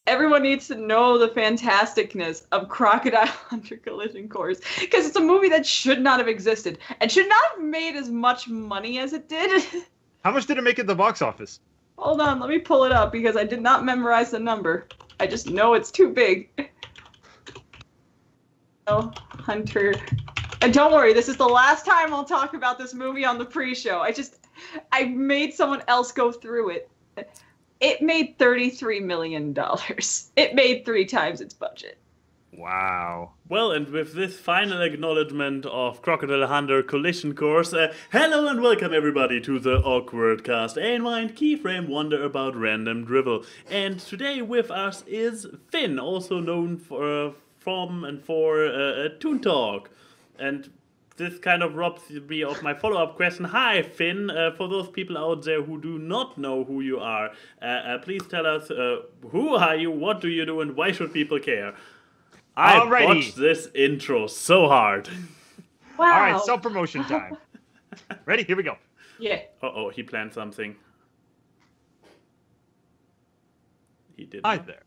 Everyone needs to know the fantasticness of Crocodile Hunter Collision Course, because it's a movie that should not have existed and should not have made as much money as it did. How much did it make at the box office? Hold on, let me pull it up because I did not memorize the number. I just know it's too big. Oh, Hunter. And don't worry, this is the last time I'll talk about this movie on the pre-show. I made someone else go through it. It made $33 million. It made 3 times its budget. Wow. Well, and with this final acknowledgement of Crocodile Hunter Collision Course, hello and welcome everybody to the AWKWARDCast, a mind Keyframe wonder about random drivel. And today with us is Finn, also known for Toon Talk. And this kind of robs me of my follow-up question. Hi, Finn. For those people out there who do not know who you are, please tell us who are you, what do you do, and why should people care? I watched this intro so hard. Wow. All right, self-promotion time. Ready? Here we go. Yeah. Uh-oh, he planned something. He did. Hi there.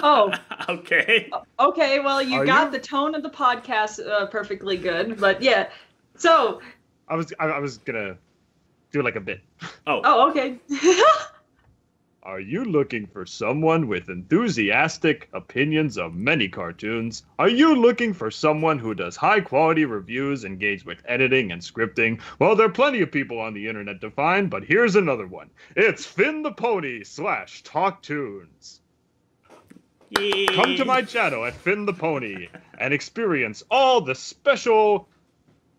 Oh. Okay. Okay, well, you got the tone of the podcast perfectly good, but yeah. So. I was gonna do like a bit. Oh, okay. Are you looking for someone with enthusiastic opinions of many cartoons? Are you looking for someone who does high-quality reviews, engaged with editing and scripting? Well, there are plenty of people on the internet to find, but here's another one. It's Finn the Pony / Talk Toons. Yay. Come to my channel at Finn the Pony and experience all the special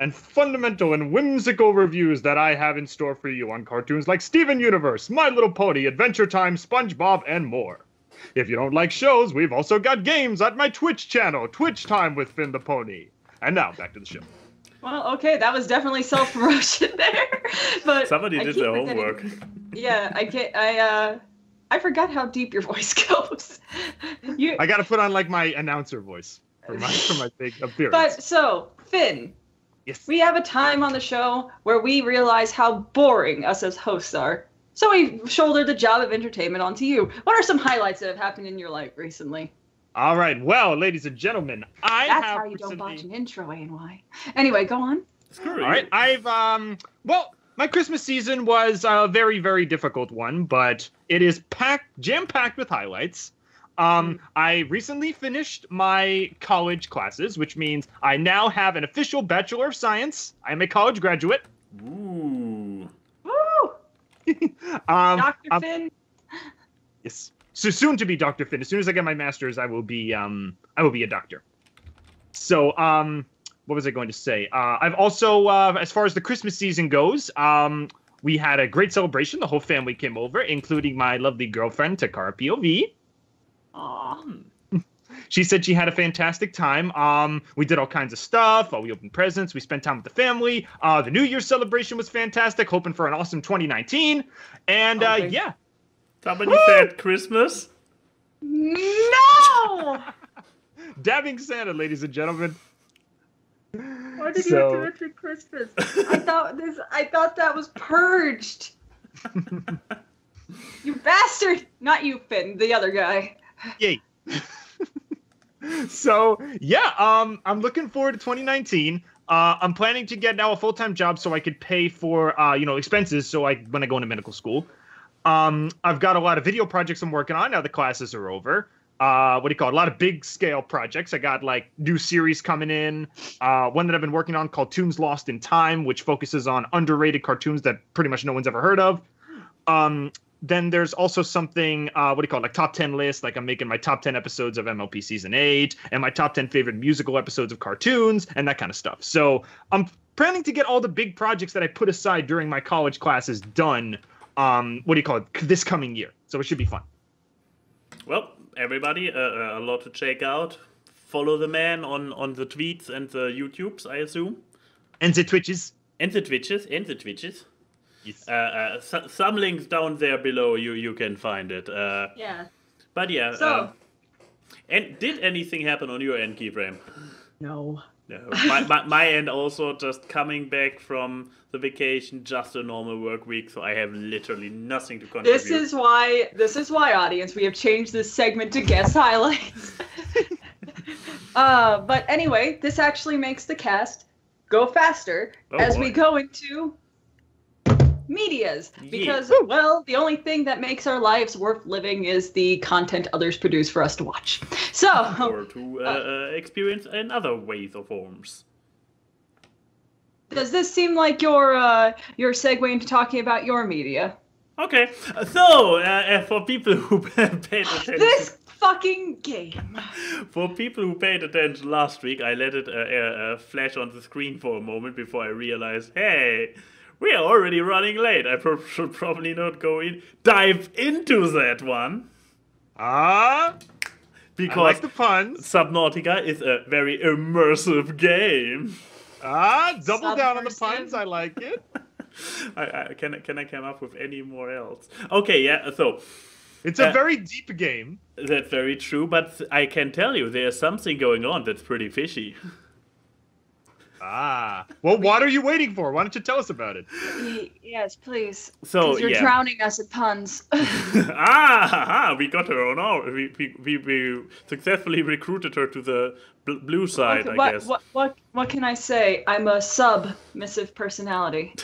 and fundamental and whimsical reviews that I have in store for you on cartoons like Steven Universe, My Little Pony, Adventure Time, SpongeBob, and more. If you don't like shows, we've also got games at my Twitch channel, Twitch Time with Finn the Pony. And now, back to the show. Well, okay, that was definitely self-promotion there. But somebody did their homework. Yeah, I forgot how deep your voice goes. I gotta put on like my announcer voice for my big appearance. But so, Finn. Yes. We have a time on the show where we realize how boring us as hosts are. So we shoulder the job of entertainment onto you. What are some highlights that have happened in your life recently? All right. Well, ladies and gentlemen, That's how you don't botch an intro, A&Y. Anyway, go on. All right. Well, my Christmas season was a very, very difficult one, but it is jam-packed with highlights. I recently finished my college classes, which means I now have an official Bachelor of Science. I am a college graduate. Ooh. Woo! Dr. Finn? Yes. So soon to be Dr. Finn. As soon as I get my master's, I will be a doctor. So, what was I going to say? I've also, as far as the Christmas season goes, we had a great celebration. The whole family came over, including my lovely girlfriend, Takara POV. Aww. She said she had a fantastic time. We did all kinds of stuff. We opened presents. We spent time with the family. The New Year's celebration was fantastic. Hoping for an awesome 2019. And yeah. Somebody said Christmas? No! Dabbing Santa, ladies and gentlemen. Why did you have to mention Christmas? I thought that was purged. You bastard! Not you, Finn. The other guy. Yay. So, yeah, I'm looking forward to 2019. I'm planning to get now a full-time job so I could pay for, expenses when I go into medical school. I've got a lot of video projects I'm working on now the classes are over. A lot of big-scale projects. I got, new series coming in. One that I've been working on called Toon's Lost in Time, which focuses on underrated cartoons that pretty much no one's ever heard of. Then there's also something, top 10 list. Like I'm making my top 10 episodes of MLP Season 8 and my top 10 favorite musical episodes of cartoons and that kind of stuff. So I'm planning to get all the big projects that I put aside during my college classes done, this coming year. So it should be fun. Well, everybody, a lot to check out. Follow the man on the tweets and the YouTubes, I assume. And the Twitches. And the Twitches. Yes. Some links down there below, you can find it. Yeah. But yeah. So. And did anything happen on your end, Keyframe? No. No, my end also just coming back from the vacation, just a normal work week, so I have literally nothing to contribute. This is why, audience, we have changed this segment to guest highlights. But anyway, this actually makes the cast go faster as we go into medias. Because, well, the only thing that makes our lives worth living is the content others produce for us to watch. So, or to experience in other ways or forms. Does this seem like your segue into talking about your media? Okay, so for people who paid attention, this fucking game. For people who paid attention last week, I let it flash on the screen for a moment before I realized, hey, we are already running late. I should probably not dive into that one. Because I like the puns. Subnautica is a very immersive game. Double down on the puns. I like it. Can I come up with any more else? Okay, yeah. So it's a very deep game. That's very true, but I can tell you there's something going on that's pretty fishy. Well, what are you waiting for? Why don't you tell us about it? Yes, please. So you're drowning us in puns. We got her on our. We successfully recruited her to the blue side. Okay, I guess. What can I say? I'm a submissive personality.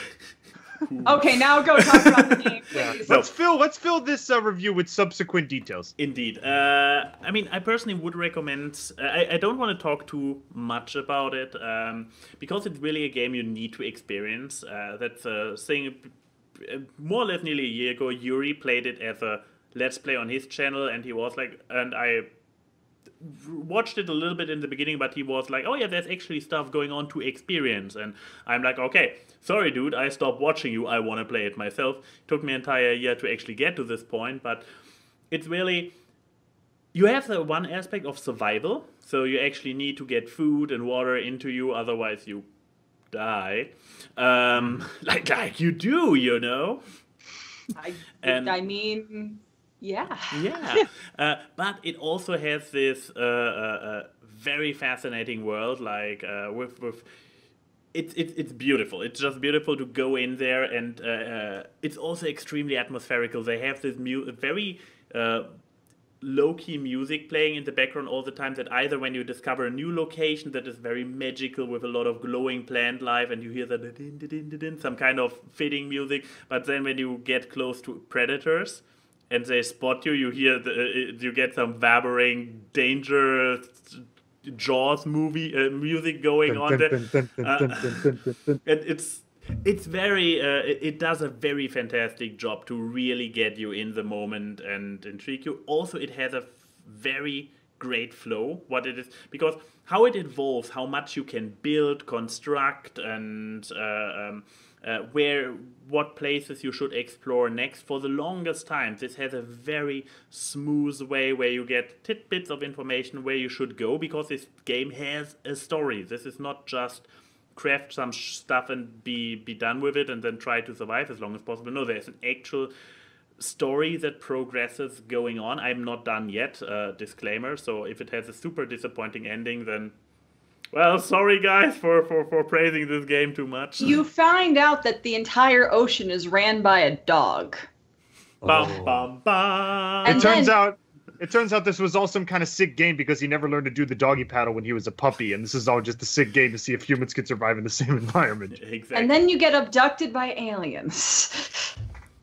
Okay, now go talk about the game, please. Let's fill this review with subsequent details. Indeed. I mean, I personally would recommend... I don't want to talk too much about it, because it's really a game you need to experience. That's a thing... More or less nearly a year ago, Yuri played it as a Let's Play on his channel, and he was like... And I watched it a little bit in the beginning, but he was like, oh yeah, there's actually stuff going on to experience. And I'm like, okay, sorry dude, I stopped watching you, I want to play it myself. It took me an entire year to actually get to this point, but it's really, you have the one aspect of survival, so you actually need to get food and water into you, otherwise you die. Like you do, you know? I mean... Yeah. But it also has this very fascinating world, like with it's beautiful. It's just beautiful to go in there, and it's also extremely atmospherical. They have this very low-key music playing in the background all the time, that either when you discover a new location that is very magical with a lot of glowing plant life and you hear that some kind of fitting music, but then when you get close to predators and they spot you, you hear you get some vaporing danger Jaws music going on there. And it's very it does a very fantastic job to really get you in the moment and intrigue you. Also, it has a very great flow, what it is, because how it evolves, how much you can build, construct, and what places you should explore next. For the longest time, this has a very smooth way where you get tidbits of information where you should go, because this game has a story. This is not just craft some stuff and be done with it and then try to survive as long as possible. No, there's an actual story that progresses going on. I'm not done yet, disclaimer, so if it has a super disappointing ending, then well, sorry guys for praising this game too much. You find out that the entire ocean is ran by a dog. Bum, bum, bum. It turns out this was all some kind of sick game because he never learned to do the doggy paddle when he was a puppy, and this is all just a sick game to see if humans could survive in the same environment. Exactly. And then you get abducted by aliens.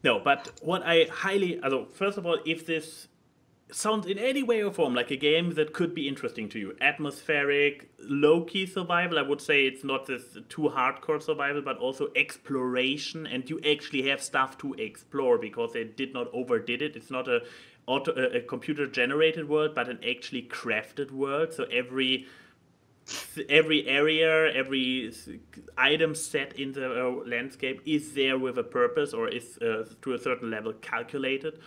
No, but what I highly... first of all, if this sounds in any way or form like a game that could be interesting to you, atmospheric, low-key survival, I would say it's not this too hardcore survival, but also exploration, and you actually have stuff to explore because they did not overdid it. It's not a computer-generated world, but an actually crafted world, so every area, every item set in the landscape is there with a purpose, or is to a certain level calculated.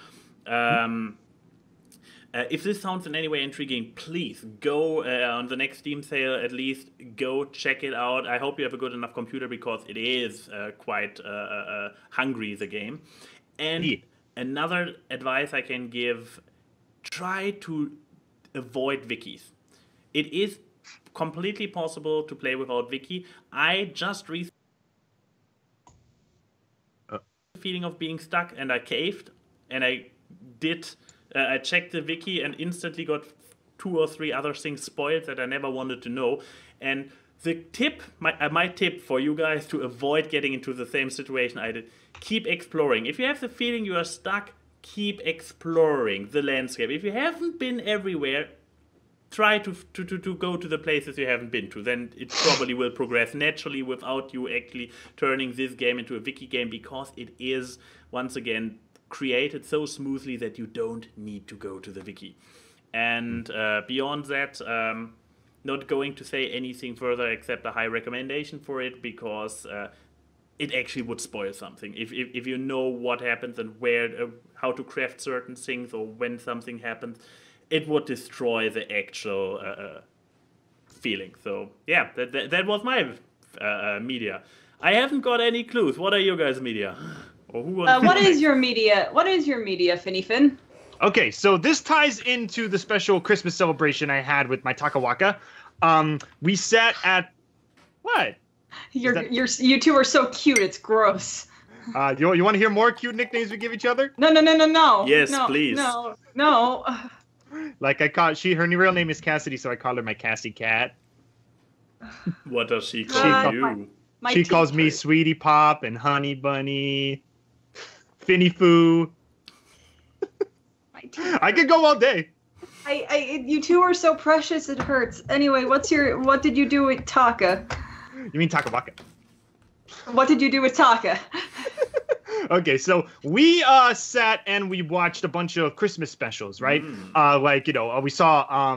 If this sounds in any way intriguing, please go on the next Steam sale, at least go check it out. I hope you have a good enough computer because it is quite hungry, the game. And another advice I can give, try to avoid wikis. It is completely possible to play without wiki. I just feeling of being stuck, and I caved, and I checked the wiki and instantly got 2 or 3 other things spoiled that I never wanted to know. And the tip, my tip for you guys to avoid getting into the same situation I did, keep exploring. If you have the feeling you are stuck, keep exploring the landscape. If you haven't been everywhere, try to go to the places you haven't been to. Then it probably will progress naturally without you actually turning this game into a wiki game, because it is, once again, created so smoothly that you don't need to go to the wiki. And beyond that, not going to say anything further except a high recommendation for it, because it actually would spoil something. If you know what happens and where, how to craft certain things, or when something happens, it would destroy the actual feeling. So yeah, that was my media. I haven't got any clues. What are your guys' media? Or who what is your media? What is your media, Finny Finn? Okay, so this ties into the special Christmas celebration I had with my Takawaka. We sat at what? You two are so cute. It's gross. You want to hear more cute nicknames we give each other? No. Yes, no, please. No. Like her real name is Cassidy, so I call her my Cassie Cat. What does she call you? She calls me Sweetie Pop and Honey Bunny, Finny Foo. I could go all day. You two are so precious, it hurts. Anyway, what did you do with Taka? You mean Takawaka? What did you do with Taka? Okay, so we sat and we watched a bunch of Christmas specials, right? We saw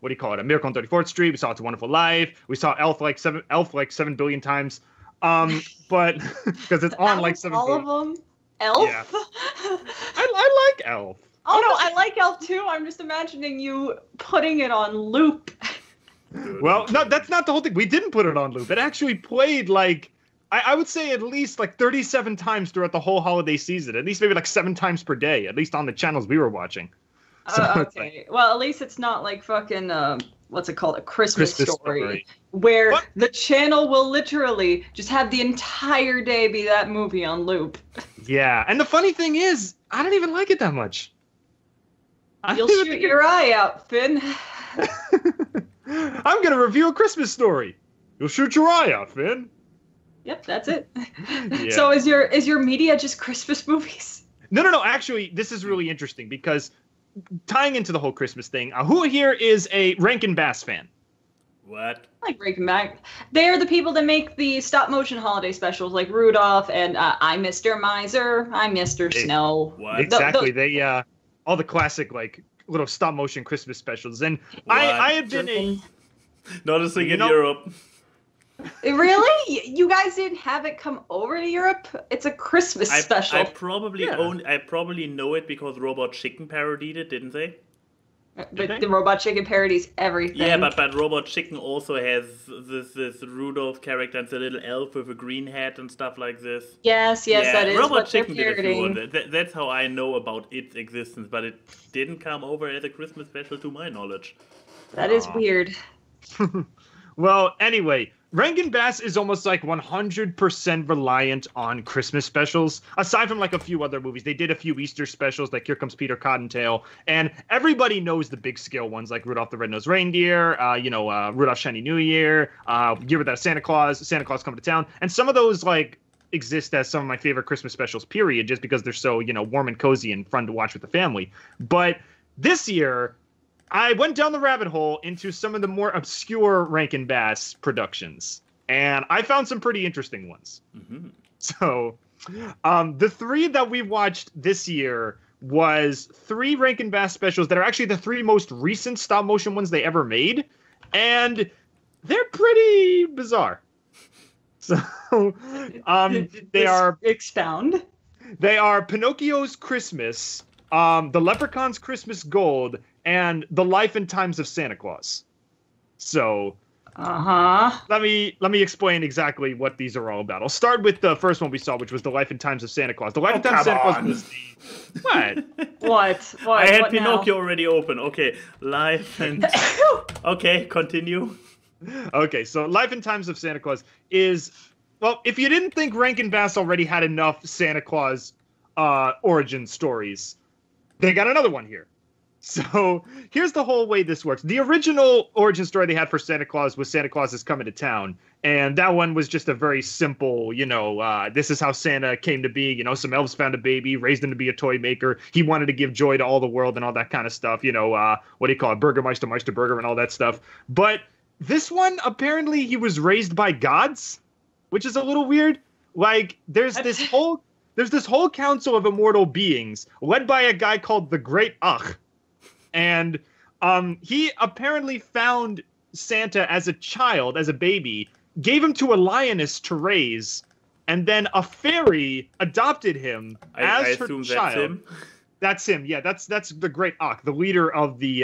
what do you call it? A Miracle on 34th Street. We saw It's a Wonderful Life. We saw Elf like 7 billion times. But because it's on like 7 billion. All of them. Elf. Yeah. I like Elf. Oh no, I like Elf too. I'm just imagining you putting it on loop. Well, no, that's not the whole thing. We didn't put it on loop. It actually played like, I would say at least like 37 times throughout the whole holiday season. At least maybe like 7 times per day, at least on the channels we were watching. So okay. Well, at least it's not like fucking, what's it called? A Christmas story. Where what? The channel will literally just have the entire day be that movie on loop. Yeah, and the funny thing is, I don't even like it that much. You'll shoot your eye out, Finn. I'm gonna review A Christmas Story. You'll shoot your eye out, Finn. Yep, that's it. Yeah. So is your media just Christmas movies? No. Actually, this is really interesting because tying into the whole Christmas thing, who here is a Rankin Bass fan? What? I like Rankin Bass. They're the people that make the stop motion holiday specials like Rudolph and I'm Mr. Miser, I'm Mr. Snow. What? Exactly. They all the classic like little stop motion Christmas specials. And I have been not a thing in Europe. Really? You guys didn't have it come over to Europe? It's a Christmas special. I probably know it because Robot Chicken parodied it, didn't they? But the Robot Chicken parodies everything. Yeah, but Robot Chicken also has this Rudolph character and the little elf with a green hat and stuff like this. Yes, that is Robot what Chicken they're parodying. did a few. That's how I know about its existence, but it didn't come over as a Christmas special to my knowledge. That is weird. Well, anyway, Rankin Bass is almost like 100% reliant on Christmas specials. Aside from like a few other movies, they did a few Easter specials like Here Comes Peter Cottontail, and everybody knows the big scale ones like Rudolph the Red-Nosed Reindeer, Rudolph Shiny New Year, Year Without Santa Claus Coming to Town, and some of those like exist as some of my favorite Christmas specials. Period, just because they're so warm and cozy and fun to watch with the family. But this year, I went down the rabbit hole into some of the more obscure Rankin Bass productions, and I found some pretty interesting ones. Mm-hmm. So, the 3 that we watched this year was 3 Rankin Bass specials that are actually the 3 most recent stop motion ones they ever made, and they're pretty bizarre. So, they are expound. They are Pinocchio's Christmas, The Leprechaun's Christmas Gold, and The Life and Times of Santa Claus. So, let me explain exactly what these are all about. I'll start with the first one we saw, which was The Life and Times of Santa Claus. The Life and Times of Santa Claus was the what? I had what Pinocchio now? already open. Okay, Life and okay, continue. Okay, so Life and Times of Santa Claus is, well, if you didn't think Rankin Bass already had enough Santa Claus origin stories, they got another one here. So here's the whole way this works. The original origin story they had for Santa Claus was Santa Claus is coming to town. And that one was just a very simple, this is how Santa came to be. Some elves found a baby, raised him to be a toy maker. He wanted to give joy to all the world and all that kind of stuff. What do you call it? Burgermeister, Meisterburger and all that stuff. But this one, apparently he was raised by gods, which is a little weird. Like, there's this whole council of immortal beings led by a guy called the Great Ach. And he apparently found Santa as a child, as a baby, gave him to a lioness to raise, and then a fairy adopted him as her child. That's him. Yeah, that's the Great Ach, the leader of the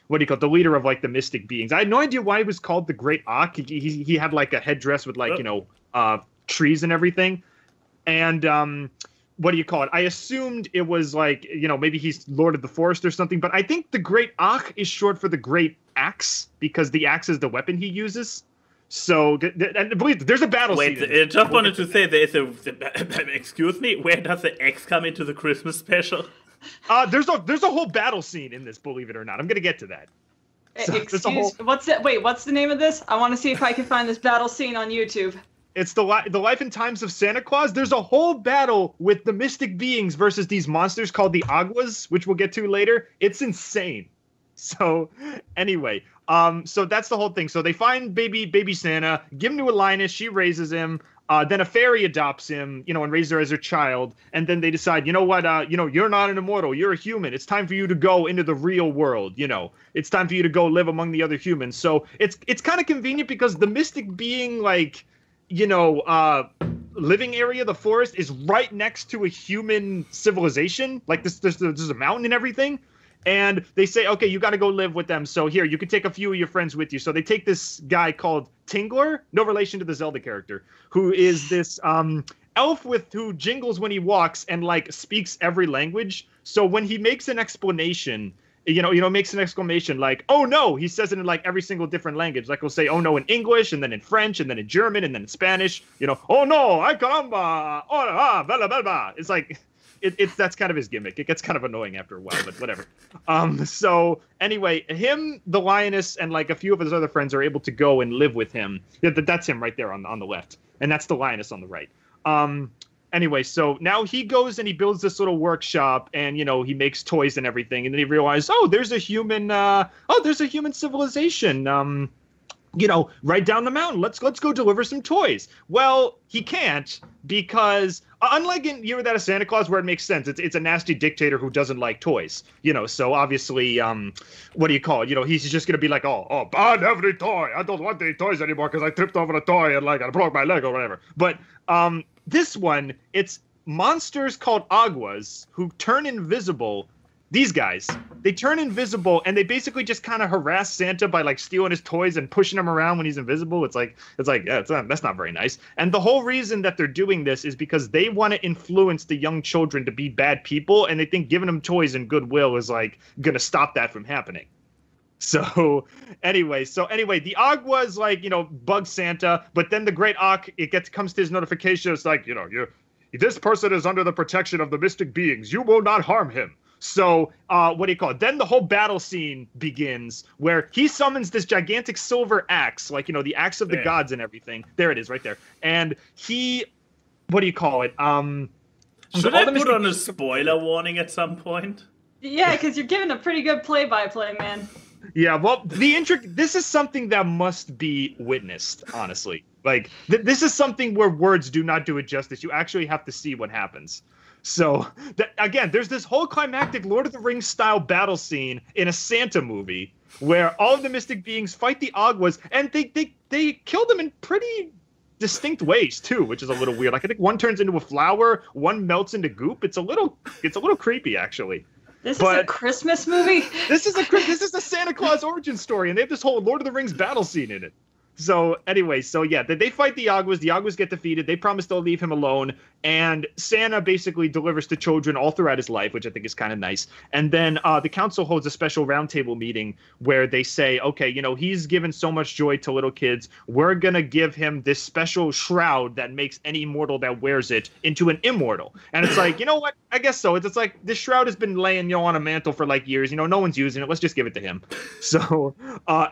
the leader of like the mystic beings. I had no idea why he was called the Great Ach. He had like a headdress with like trees and everything, and what do you call it? I assumed it was like, maybe he's Lord of the Forest or something, but I think the Great Ach is short for the Great Axe because the axe is the weapon he uses. So, and believe there's a battle scene. Wait, I just wanted to say there's excuse me, where does the axe come into the Christmas special? There's a whole battle scene in this, believe it or not. I'm going to get to that. What's the name of this? I want to see if I can find this battle scene on YouTube. It's the Life and Times of Santa Claus. There's a whole battle with the mystic beings versus these monsters called the Aguas, which we'll get to later. It's insane. So anyway, so that's the whole thing. So they find baby Santa, give him to a lioness. She raises him. Then a fairy adopts him, and raises her as her child. And then they decide, you're not an immortal. You're a human. It's time for you to go into the real world. It's time for you to go live among the other humans. So it's kind of convenient because the mystic being like, living area, the forest, is right next to a human civilization. Like there's a mountain and everything. And they say, okay, you got to go live with them. So here, you can take a few of your friends with you. So they take this guy called Tingler, no relation to the Zelda character, who is this elf who jingles when he walks and like speaks every language. So when he makes an explanation, makes an exclamation like, oh no, he says it in like every single different language. Like he'll say, oh no, in English, and then in French, and then in German, and then in Spanish, oh no, ay caramba, oh, blah, blah, blah. It's like, that's kind of his gimmick. It gets kind of annoying after a while, but whatever. So anyway, him, the lioness, and like a few of his other friends are able to go and live with him. That's him right there on the left. And that's the lioness on the right. Anyway, so now he goes and he builds this little workshop, and he makes toys and everything, and then he realizes, there's a human civilization, right down the mountain. Let's go deliver some toys. Well, he can't because unlike in Year Without a Santa Claus, where it makes sense, it's a nasty dictator who doesn't like toys, So obviously, what do you call it? He's just gonna be like, oh, ban every toy. I don't want any toys anymore because I tripped over a toy and like I broke my leg or whatever. But this one, it's monsters called Aguas who turn invisible. These guys, they turn invisible and they basically just kind of harass Santa by like stealing his toys and pushing him around when he's invisible. It's like, that's not very nice. And the whole reason that they're doing this is because they want to influence the young children to be bad people. And they think giving them toys and goodwill is like going to stop that from happening. So anyway, the Aguas like, bug Santa, but then the Great Ach, comes to his notification. It's like, this person is under the protection of the mystic beings. You will not harm him. So, what do you call it? Then the whole battle scene begins where he summons this gigantic silver axe, like, the axe of the gods and everything. There it is right there. And he, what do you call it? Should I put on a spoiler warning at some point? Yeah, because you're giving a pretty good play-by-play, man. Yeah, well, this is something that must be witnessed, honestly. Like, this is something where words do not do it justice. You actually have to see what happens. So, again, there's this whole climactic Lord of the Rings style battle scene in a Santa movie where all of the mystic beings fight the Aguas, and they kill them in pretty distinct ways too, which is a little weird. Like I think one turns into a flower, one melts into goop. It's a little creepy actually. This is a Christmas movie. This is a Santa Claus origin story, and they have this whole Lord of the Rings battle scene in it. So anyway, so yeah, they fight the Yaguas. The Yaguas get defeated. They promise they'll leave him alone. And Santa basically delivers to children all throughout his life, which I think is kind of nice. And then the council holds a special roundtable meeting where they say, okay, he's given so much joy to little kids. We're going to give him this special shroud that makes any mortal that wears it into an immortal. And it's like, you know what? I guess so. It's like this shroud has been laying, on a mantle for like years. No one's using it. Let's just give it to him. So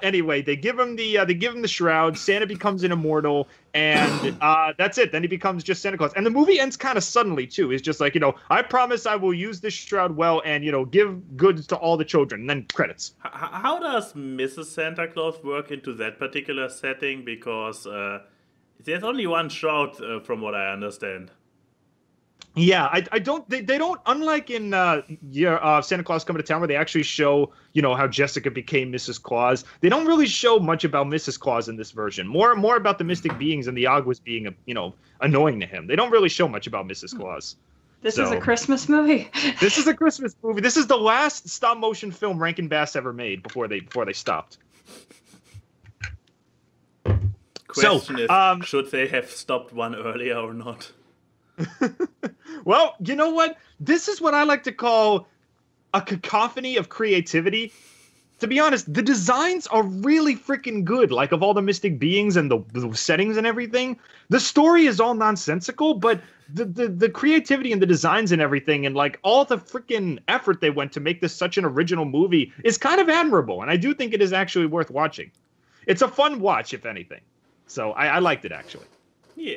anyway, they give him the shroud. Santa becomes an immortal. And that's it. Then he becomes just Santa Claus. And the movie ends kind of suddenly, too. It's just like, I promise I will use this shroud well and, give goods to all the children. And then credits. How does Mrs. Santa Claus work into that particular setting? Because there's only one shroud, from what I understand. Yeah, I don't. They don't. Unlike in Santa Claus Coming to Town, where they actually show how Jessica became Mrs. Claus. They don't really show much about Mrs. Claus in this version. More about the mystic beings and the Yaguas being annoying to him. They don't really show much about Mrs. Claus. This is a Christmas movie. This is a Christmas movie. This is the last stop motion film Rankin Bass ever made before they stopped. Question is, should they have stopped one earlier or not? Well, you know what? This is what I like to call a cacophony of creativity. To be honest, the designs are really freaking good. Like, of all the mystic beings and the settings and everything, the story is all nonsensical, but the creativity and the designs and everything and like all the freaking effort they went to make this such an original movie is kind of admirable. And I do think it is actually worth watching. It's a fun watch, if anything. So I liked it, actually. Yeah.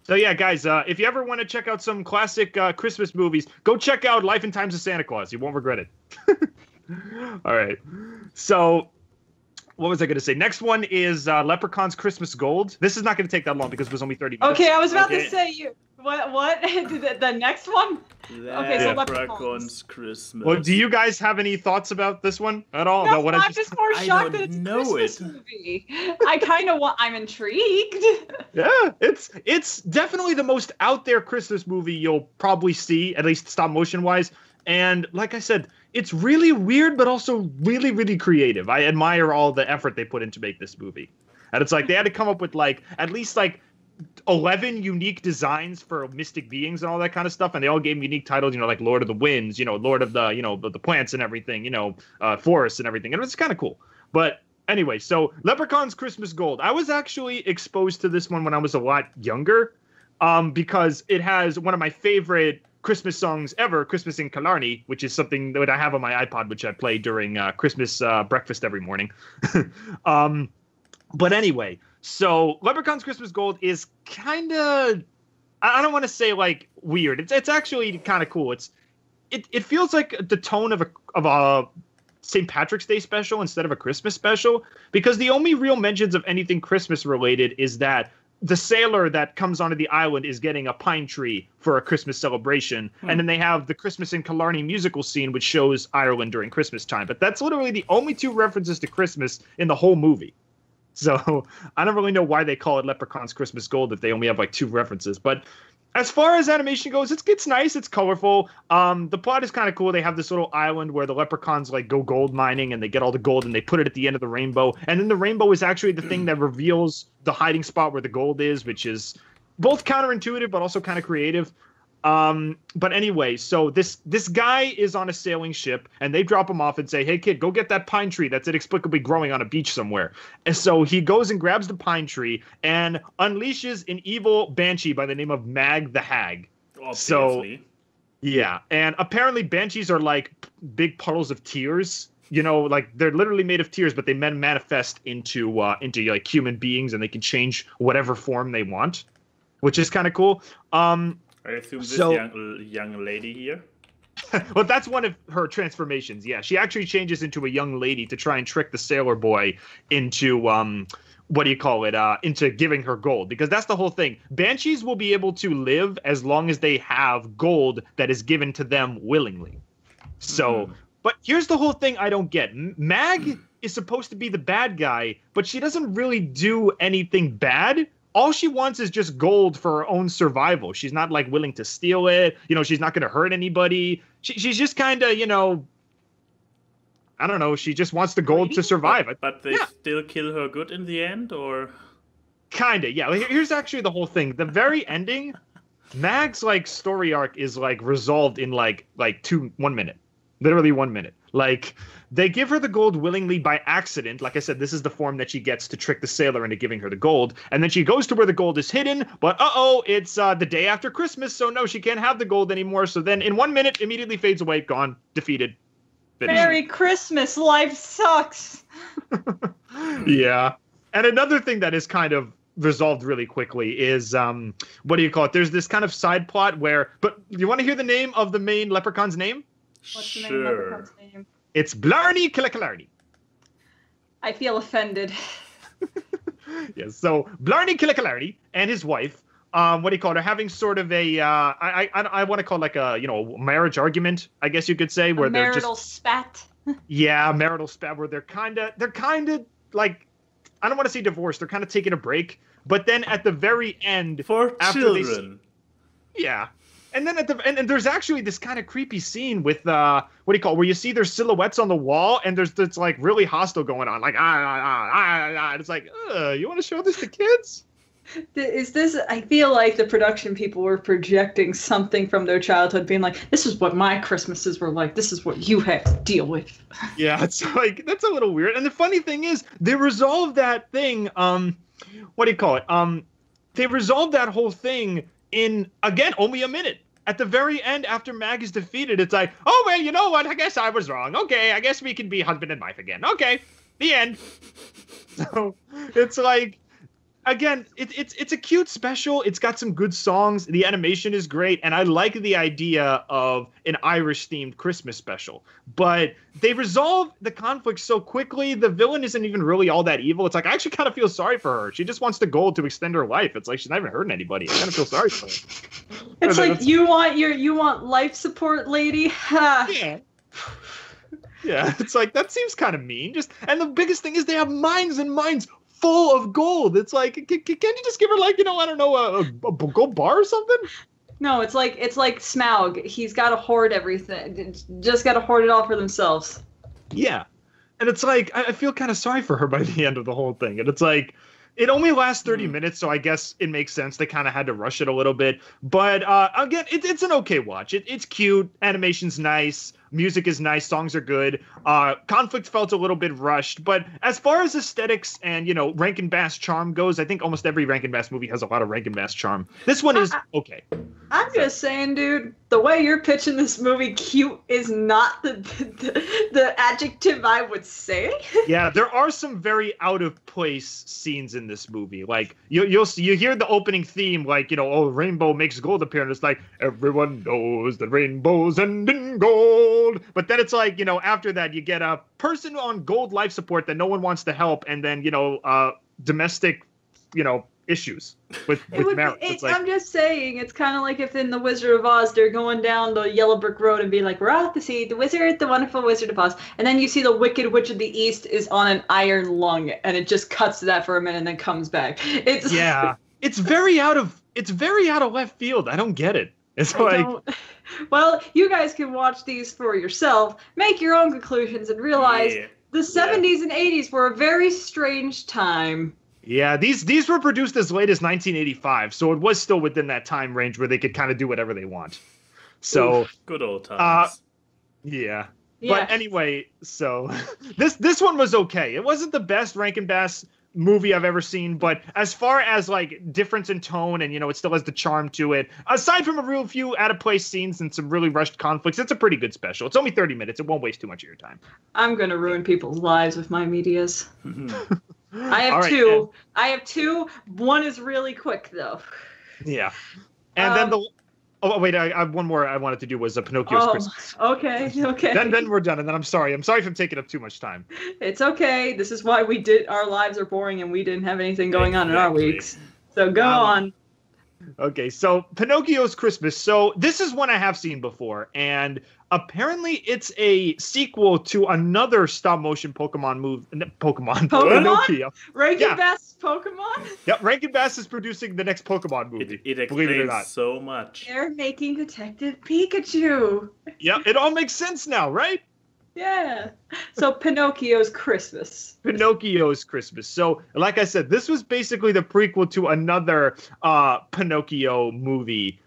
So yeah, guys, if you ever want to check out some classic Christmas movies, go check out Life and Times of Santa Claus. You won't regret it. All right. So what was I going to say? Next one is Leprechaun's Christmas Gold. This is not going to take that long because it was only 30 minutes. Okay, I was about to say, what? The next one? Okay, so Leprechaun's Christmas. Well, do you guys have any thoughts about this one at all? No, I'm just more shocked that it's a Christmas movie. I'm intrigued. Yeah, it's definitely the most out there Christmas movie you'll probably see, at least stop motion wise. And like I said, it's really weird, but also really, really creative. I admire all the effort they put in to make this movie. And it's like they had to come up with at least 11 unique designs for mystic beings and all that kind of stuff, and they all gave them unique titles, like Lord of the Winds, Lord of the plants and everything, forests and everything, and it's kind of cool. But anyway, so Leprechaun's Christmas Gold. I was actually exposed to this one when I was a lot younger, because it has one of my favorite Christmas songs ever, Christmas in Killarney, which is something that I have on my iPod, which I play during Christmas breakfast every morning. But anyway, so Leprechaun's Christmas Gold is kind of, I don't want to say weird. It's actually kind of cool. It feels like the tone of a St. Patrick's Day special instead of a Christmas special, because the only real mentions of anything Christmas related is that the sailor that comes onto the island is getting a pine tree for a Christmas celebration. And then they have the Christmas in Killarney musical scene, which shows Ireland during Christmas time. But that's literally the only two references to Christmas in the whole movie. So I don't really know why they call it Leprechaun's Christmas Gold if they only have two references. But as far as animation goes, it's nice. It's colorful. The plot is kind of cool. They have this little island where the leprechauns go gold mining and they get all the gold and they put it at the end of the rainbow. And then the rainbow is actually the thing that reveals the hiding spot where the gold is, which is both counterintuitive but also kind of creative. But anyway, so this guy is on a sailing ship and they drop him off and say, hey kid, go get that pine tree that's inexplicably growing on a beach somewhere. And so he goes and grabs the pine tree and unleashes an evil banshee by the name of Mag the Hag. Obviously. So yeah, and apparently banshees are big puddles of tears. They're literally made of tears, but they manifest into human beings and they can change whatever form they want, which is kind of cool. I assume this young lady here? Well, that's one of her transformations, yeah. She actually changes into a young lady to try and trick the sailor boy into, into giving her gold. Because that's the whole thing. Banshees will be able to live as long as they have gold that is given to them willingly. So, but here's the whole thing I don't get. Mag is supposed to be the bad guy, but she doesn't really do anything bad. All she wants is just gold for her own survival. She's not willing to steal it. She's not going to hurt anybody. She's just kind of, I don't know. She just wants the gold to survive. But they still kill her good in the end, or? Kinda, yeah. Here's actually the whole thing. The very ending, Mag's like story arc is like resolved in like 1 minute, literally 1 minute. Like they give her the gold willingly by accident. Like I said, this is the form that she gets to trick the sailor into giving her the gold. And then she goes to where the gold is hidden. But it's the day after Christmas, so no, she can't have the gold anymore. So then in 1 minute, immediately fades away, gone, defeated. Finished. Merry Christmas, life sucks. Yeah. And another thing that is kind of resolved really quickly is what do you call it? There's this kind of side plot where, but you want to hear the name of the main leprechaun's name? What's the main leprechaun's name? It's Blarney Killicalarney. I feel offended. Yes, so Blarney Killicalarney and his wife, what do you call it? Are having sort of a I want to call it like a marriage argument, I guess you could say, where they're just marital spat. Yeah, marital spat, where they're kind of like, I don't want to say divorced. They're kind of taking a break, but then at the very end, for children. Yeah. And then and there's actually this kind of creepy scene with what do you call it, where you see their silhouettes on the wall, and there's this like really hostile going on, like It's like, you want to show this to kids? Is this? I feel like the production people were projecting something from their childhood, being like, "This is what my Christmases were like. This is what you had to deal with." Yeah, it's like that's a little weird. And the funny thing is, they resolved that thing. What do you call it? They resolved that whole thing in, again, only a minute. At the very end, after Mag is defeated, it's like, oh, well, you know what? I guess I was wrong. Okay, I guess we can be husband and wife again. Okay, the end. So it's like, again, it's a cute special. It's got some good songs. The animation is great, and I like the idea of an Irish-themed Christmas special. But they resolve the conflict so quickly. The villain isn't even really all that evil. It's like, I actually kind of feel sorry for her. She just wants the gold to extend her life. It's like she's not even hurting anybody. I kind of feel sorry for her. It's like you want life support, lady. Yeah. Yeah, it's like that seems kind of mean. And the biggest thing is they have mines and mines full of gold. It's like, can't you just give her like, I don't know, a gold bar or something? No, it's like Smaug. He's got to hoard everything. Just got to hoard it all for themselves. Yeah, and it's like I feel kind of sorry for her by the end of the whole thing, and it's like it only lasts 30 minutes, so I guess it makes sense. They kind of had to rush it a little bit, but again, it's an okay watch. It's cute, animation's nice. Music is nice, songs are good. Conflict felt a little bit rushed, but as far as aesthetics and, Rankin Bass charm goes, I think almost every Rankin Bass movie has a lot of Rankin Bass charm. This one is okay. I'm just saying, dude, the way you're pitching this movie, cute is not the adjective I would say. Yeah, there are some very out of place scenes in this movie. Like you hear the opening theme, like, rainbow makes gold appear, and it's like, everyone knows that rainbows end in gold. But then it's like, after that, you get a person on gold life support that no one wants to help, and then, domestic, issues with marriage. It's like, I'm just saying, it's kind of like if in The Wizard of Oz, they're going down the yellow brick road and be like, we're out to see the wizard, the wonderful Wizard of Oz. And then you see the Wicked Witch of the East is on an iron lung, and it just cuts to that for a minute and then comes back. It's very out of left field. I don't get it. It's like, well, you guys can watch these for yourself, make your own conclusions, and realize the 70s and 80s were a very strange time. Yeah, these were produced as late as 1985, so it was still within that time range where they could kind of do whatever they want. So good old times. Yeah. But anyway, so this one was okay. It wasn't the best Rankin Bass movie I've ever seen, but as far as like difference in tone and it still has the charm to it, aside from a real few out of place scenes and some really rushed conflicts, it's a pretty good special. It's only 30 minutes. It won't waste too much of your time. I'm gonna ruin people's lives with my medias. I have All right, two. I have two. One is really quick though. Yeah. And then oh wait, I have one more I wanted to do was Pinocchio's Christmas. Okay. Then we're done, and then I'm sorry if I'm taking up too much time. It's okay. This is why our lives are boring and we didn't have anything going on in our weeks. So go on. Okay, so Pinocchio's Christmas. So this is one I have seen before, and apparently it's a sequel to another stop-motion Pokemon movie. Pokemon? Pinocchio. Rankin Bass Pokemon? Yep, Rankin Bass is producing the next Pokemon movie. It believe it or not. so much. They're making Detective Pikachu. Yeah, it all makes sense now, right? Yeah. So Pinocchio's Christmas. Pinocchio's Christmas. So, like I said, this was basically the prequel to another Pinocchio movie.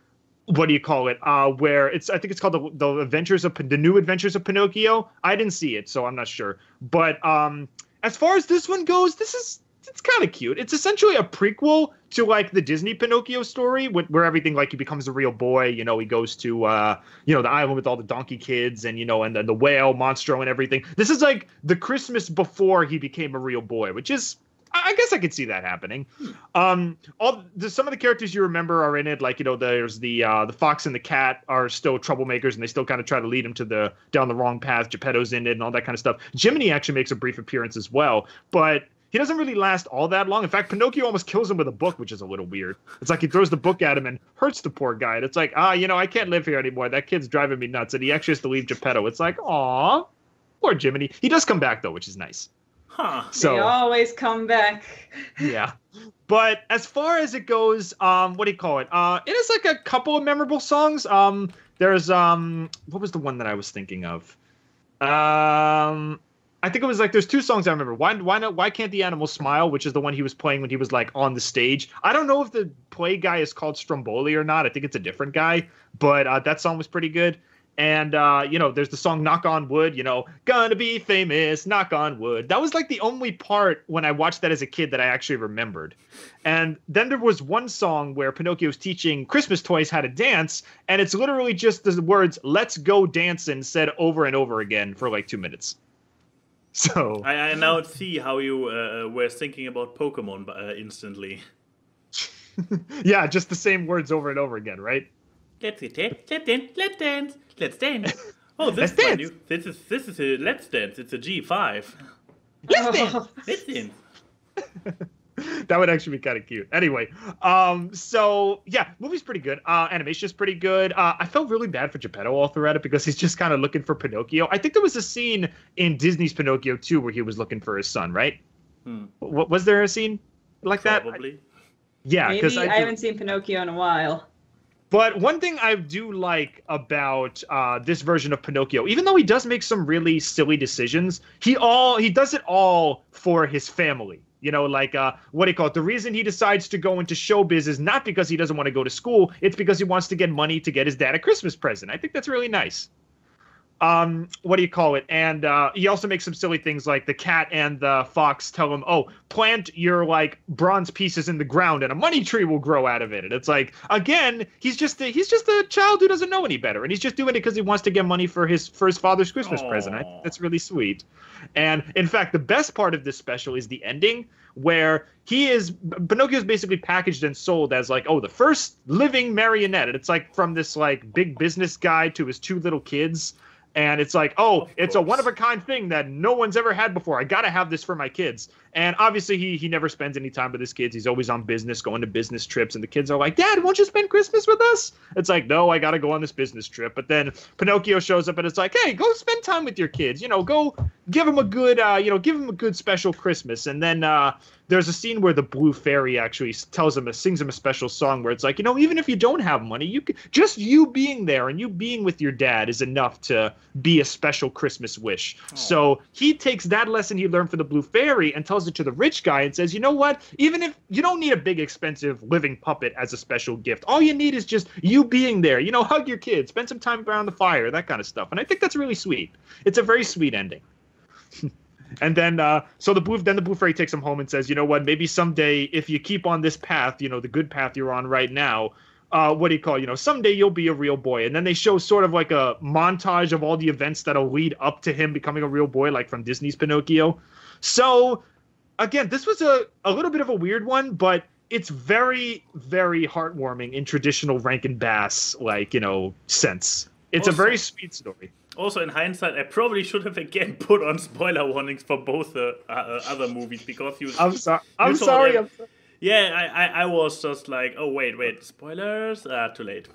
What do you call it? Where I think it's called the New Adventures of Pinocchio. I didn't see it, so I'm not sure. But as far as this one goes, it's kind of cute. It's essentially a prequel to like the Disney Pinocchio story, where everything like he becomes a real boy. You know, he goes to the island with all the donkey kids, and and then the whale, Monstro, and everything. This is like the Christmas before he became a real boy, which is, I guess I could see that happening. Some of the characters you remember are in it, like there's the fox and the cat are still troublemakers, and they still kind of try to lead him down the wrong path. Geppetto's in it, and all that kind of stuff. Jiminy actually makes a brief appearance as well, but he doesn't really last all that long. In fact, Pinocchio almost kills him with a book, which is a little weird. It's like he throws the book at him and hurts the poor guy. And it's like, I can't live here anymore. That kid's driving me nuts. And he actually has to leave Geppetto. It's like, aw, poor Jiminy. He does come back, though, which is nice. Huh. So, they always come back. Yeah. But as far as it goes, what do you call it? It is like a couple of memorable songs. There's, what was the one that I was thinking of? I think it was like there's two songs I remember. Why Can't the Animals Smile, which is the one he was playing when he was like on the stage. I don't know if the play guy is called Stromboli or not. I think it's a different guy, but that song was pretty good. And there's the song Knock on Wood, gonna be famous, knock on wood. That was like the only part when I watched that as a kid that I actually remembered. And then there was one song where Pinocchio's teaching Christmas toys how to dance, and it's literally just the words "Let's go dancing" said over and over again for like 2 minutes. So I now see how you were thinking about Pokemon instantly. Yeah, just the same words over and over again, right? Let's dance. Oh, this is a Let's Dance. It's a G5. Let's dance. Let's dance. That would actually be kind of cute. Anyway, so yeah, movie's pretty good. Animation's pretty good. I felt really bad for Geppetto all throughout it because he's just kind of looking for Pinocchio. I think there was a scene in Disney's Pinocchio 2 where he was looking for his son, right? Was there a scene like that? Probably. Yeah, because I haven't seen Pinocchio in a while. But one thing I do like about this version of Pinocchio, even though he does make some really silly decisions, he does it all for his family. What do you call it? The reason he decides to go into showbiz is not because he doesn't want to go to school. It's because he wants to get money to get his dad a Christmas present. I think that's really nice. What do you call it? And he also makes some silly things like the cat and the fox tell him, "Oh, plant your like bronze pieces in the ground and a money tree will grow out of it." And it's like, again, he's just a child who doesn't know any better, and he's just doing it because he wants to get money for his father's Christmas present. I think that's really sweet. And in fact, the best part of this special is the ending, where Pinocchio's basically packaged and sold as like, oh, the first living marionette. And it's like from this like big business guy to his two little kids. And it's like, oh, it's a one-of-a-kind thing that no one's ever had before. I got to have this for my kids. And obviously, he never spends any time with his kids. He's always on business, going to business trips. And the kids are like, "Dad, won't you spend Christmas with us?" It's like, no, I got to go on this business trip. But then Pinocchio shows up, and it's like, hey, go spend time with your kids. Go give them a good special Christmas. And then there's a scene where the Blue Fairy actually sings him a special song where it's like, even if you don't have money, just you being there and you being with your dad is enough to be a special Christmas wish. Aww. So he takes that lesson he learned from the Blue Fairy and tells it to the rich guy and says, you know what? Even if you don't need a big expensive living puppet as a special gift, all you need is just you being there. Hug your kids, spend some time around the fire, that kind of stuff. And I think that's really sweet. It's a very sweet ending. And then, the Blue Fairy takes him home and says, you know what, maybe someday if you keep on this path, the good path you're on right now, someday you'll be a real boy. And then they show sort of like a montage of all the events that'll lead up to him becoming a real boy, like from Disney's Pinocchio. So, again, this was a little bit of a weird one, but it's very, very heartwarming in traditional Rankin Bass, sense. It's a very sweet story. Also, in hindsight, I probably should have again put on spoiler warnings for both other movies because you. I'm sorry. Yeah, I was just like, oh wait, spoilers? Too late.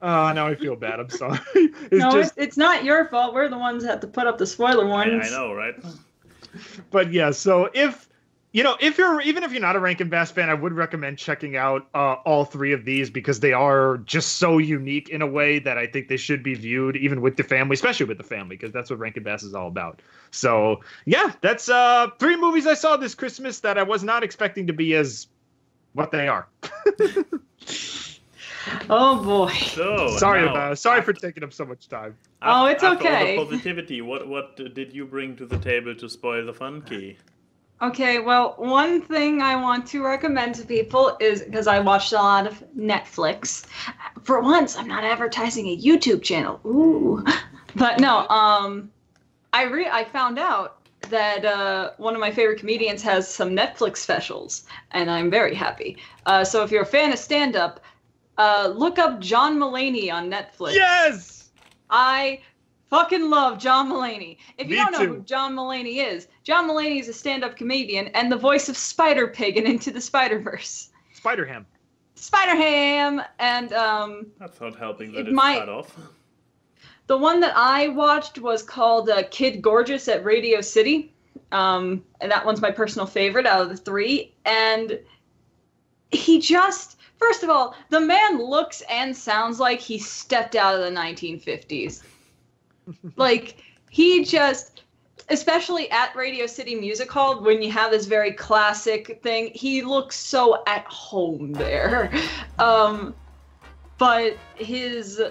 Oh, now I feel bad. I'm sorry. It's not your fault. We're the ones that have to put up the spoiler warnings. I know, right? But yeah, so if even if you're not a Rankin Bass fan, I would recommend checking out all three of these because they are just so unique in a way that I think they should be viewed even with the family, especially with the family, because that's what Rankin Bass is all about. So yeah, that's 3 movies I saw this Christmas that I was not expecting to be as what they are. Oh boy. So sorry for taking up so much time. Oh, it's after okay. all the positivity, what did you bring to the table to spoil the fun, Key? Okay, well, one thing I want to recommend to people is because I watched a lot of Netflix. For once, I'm not advertising a YouTube channel. Ooh. But no, I found out that one of my favorite comedians has some Netflix specials, and I'm very happy. So if you're a fan of stand-up, look up John Mulaney on Netflix. Yes! I fucking love John Mulaney. If you Me don't know too. who John Mulaney is a stand-up comedian and the voice of Spider-Pig in Into the Spider-Verse. Spider-Ham. Spider-Ham, and That's not helping that it's cut off. the one that I watched was called Kid Gorgeous at Radio City. And that one's my personal favorite out of the 3. And he just, first of all, the man looks and sounds like he stepped out of the 1950s. Like, he just, especially at Radio City Music Hall, when you have this very classic thing, he looks so at home there. But his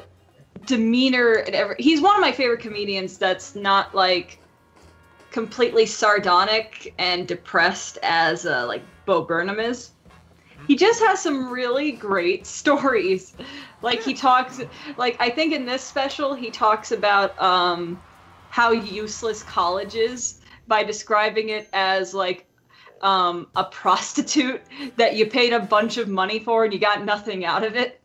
demeanor and he's one of my favorite comedians that's not like completely sardonic and depressed as like Bo Burnham is. He just has some really great stories. Like he talks, like I think in this special he talks about how useless college is by describing it as like a prostitute that you paid a bunch of money for and you got nothing out of it.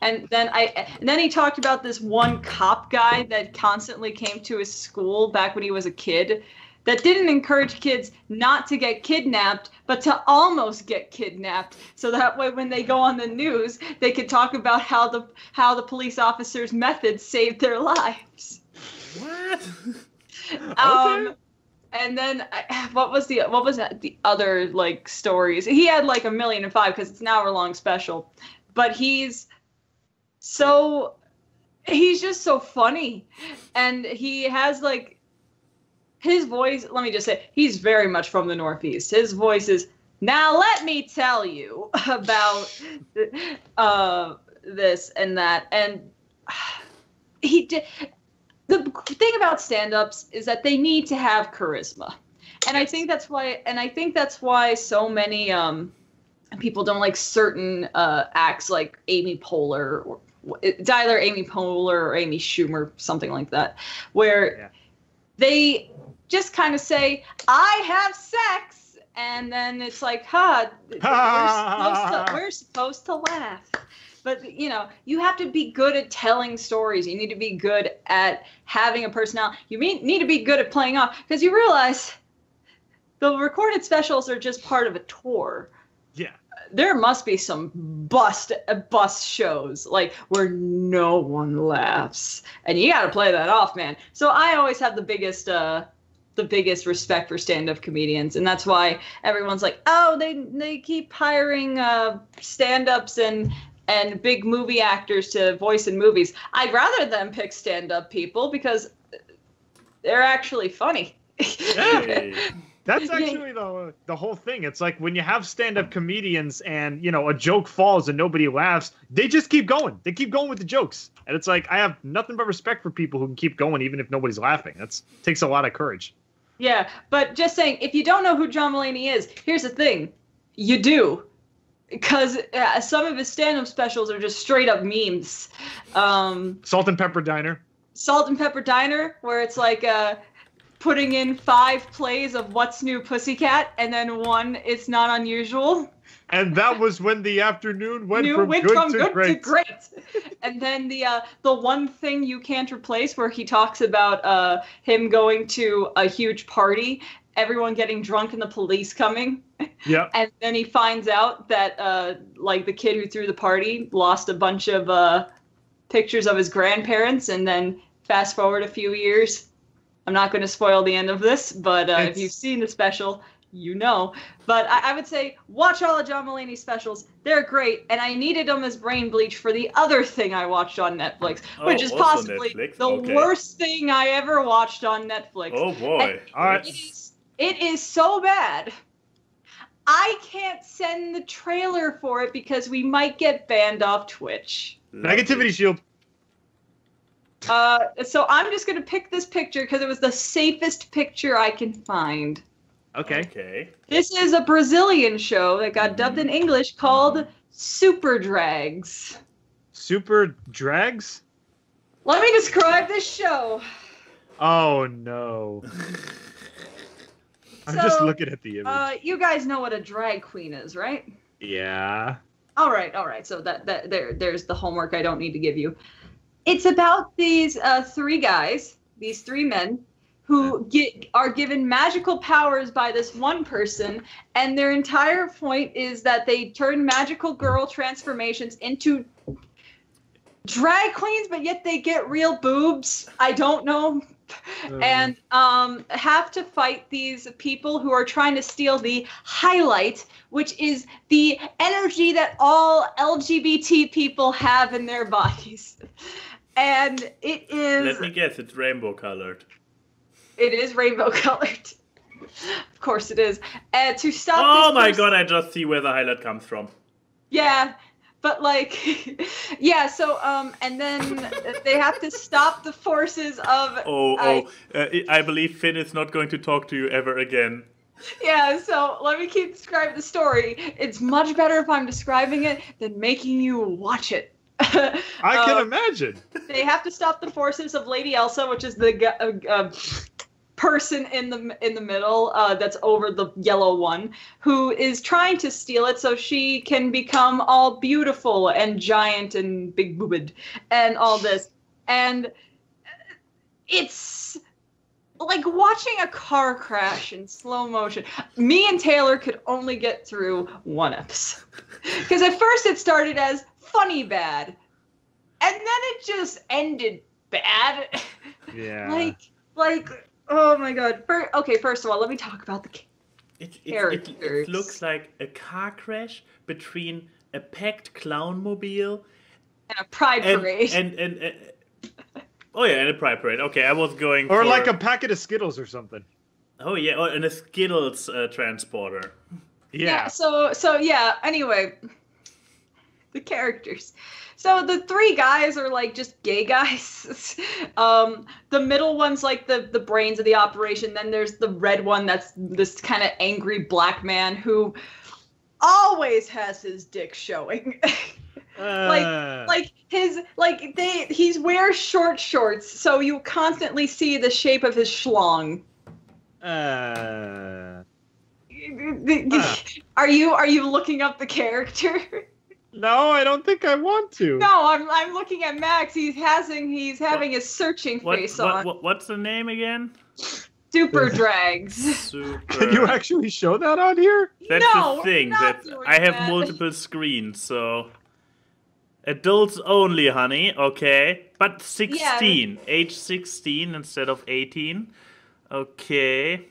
And then he talked about this one cop guy that constantly came to his school back when he was a kid that didn't encourage kids not to get kidnapped, but to almost get kidnapped. So that way when they go on the news, they could talk about how the police officers' methods saved their lives. What? Okay. And then what was the other like stories? He had like 1,000,005 because it's an hour-long special. But he's just so funny, and he has like his voice. Let me just say, he's very mumuch from the Northeast. His voice is, now let me tell you about this and that, and he did. The thing about stand-ups is that they need to have charisma, and I think that's why so many people don't like certain acts like Amy Poehler or it's either Amy Poehler or Amy Schumer, something like that, where they just kind of say, I have sex, and then it's like, we're supposed to laugh. But, you have to be good at telling stories. You need to be good at having a personality. You need to be good at playing off, because you realize the recorded specials are just part of a tour. Yeah. There must be some bust shows like where no one laughs, and you got to play that off, man. So I always have the biggest respect for stand-up comedians, and that's why everyone's like, oh, they keep hiring stand-ups and big movie actors to voice in movies. I'd rather them pick stand-up people because they're actually funny. Hey. That's actually the whole thing. It's like when you have stand-up comedians and, a joke falls and nobody laughs, they just keep going. They keep going with the jokes. And it's like, I have nothing but respect for people who can keep going even if nobody's laughing. That takes a lot of courage. Yeah, but just saying, if you don't know who John Mulaney is, here's the thing. You do. Because some of his stand-up specials are just straight-up memes. Salt and Pepper Diner. Salt and Pepper Diner, where it's like... putting in 5 plays of What's New Pussycat, and then 1 It's Not Unusual. And that was when the afternoon went from good to great. And then the One Thing You Can't Replace, where he talks about him going to a huge party, everyone getting drunk and the police coming. Yeah. And then he finds out that like the kid who threw the party lost a bunch of pictures of his grandparents, and then fast forward a few years, I'm not going to spoil the end of this, but if It's- you've seen the special, you know. But I would say watch all of John Mulaney's specials. They're great, and I needed them as brain bleach for the other thing I watched on Netflix, which is also possibly Netflix? the Okay. worst thing I ever watched on Netflix. Oh boy. All right. It is so bad. I can't send the trailer for it because we might get banned off Twitch. Negativity shield. So I'm just gonna pick this picture because it was the safest picture I can find. Okay. Okay. This is a Brazilian show that got dubbed in English called Super Drags. Super drags? Let me describe this show. Oh no. I'm just looking at the image. You guys know what a drag queen is, right? Yeah. All right. So there's the homework I don't need to give you. It's about these three guys, these three men, who are given magical powers by this one person, and their entire point is that they turn magical girl transformations into drag queens, but yet they get real boobs. I don't know. And have to fight these people who are trying to steal the highlight, which is the energy that all LGBT people have in their bodies. And it is... Let me guess, it's rainbow colored. It is rainbow colored. Of course it is. To stop Oh this my person- god, I just see where the highlight comes from. Yeah, but like, yeah, so, and then they have to stop the forces of... I believe Finn is not going to talk to you ever again. Yeah, so let me keep describing the story. It's much better if I'm describing it than making you watch it. I can imagine. They have to stop the forces of Lady Elsa, which is the person in the middle that's over the yellow one, who is trying to steal it so she can become all beautiful and giant and big boobed and all this. And it's like watching a car crash in slow motion. Me and Taylor could only get through one episode. Because at first it started as funny bad, and then it just ended bad. Yeah. like oh my god. First of all, let me talk about the characters. It looks like a car crash between a packed clown mobile and a pride parade. and oh yeah, and a pride parade. Okay, I was going Or for... like a packet of Skittles or something. Oh yeah, and a Skittles transporter. Yeah. So yeah, anyway, the characters. So the three guys are like just gay guys. The middle one's like the brains of the operation. Then there's the red one that's this kind of angry black man who always has his dick showing. He wears short shorts, so you constantly see the shape of his schlong. Are you looking up the character? No, I don't think I want to. No, I'm looking at Max. He's having his searching face on. What's the name again? Super Drags. Super. Can you actually show that on here? That's No, the thing. we're not doing I have that. multiple screens, so adults only, honey. Okay, but 16, age 16 instead of 18. Okay.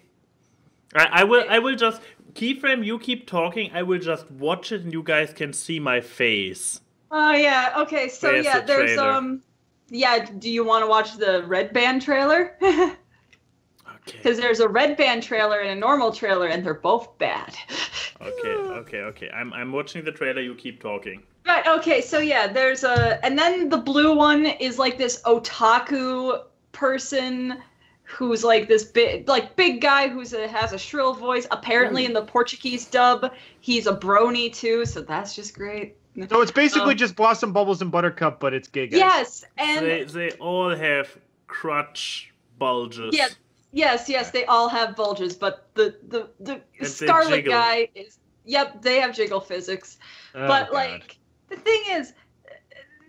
I will just Keyframe. You keep talking. I will just watch it, and you guys can see my face. Oh yeah. Okay. So Where's yeah, the there's trailer? Yeah. Do you want to watch the Red Band trailer? Okay. Because there's a Red Band trailer and a normal trailer, and they're both bad. Okay. I'm watching the trailer. You keep talking. Right. Okay. So yeah, there's and then the blue one is like this otaku person who's like this big guy has a shrill voice. Apparently, in the Portuguese dub, he's a brony too. So that's just great. So it's basically just Blossom, Bubbles, and Buttercup, but it's gay guys. Yes, and They all have crotch bulges. yeah. Yes, they all have bulges, but the they Scarlet jiggle. guy is... Yep, they have jiggle physics. Oh, but, God. like, the thing is,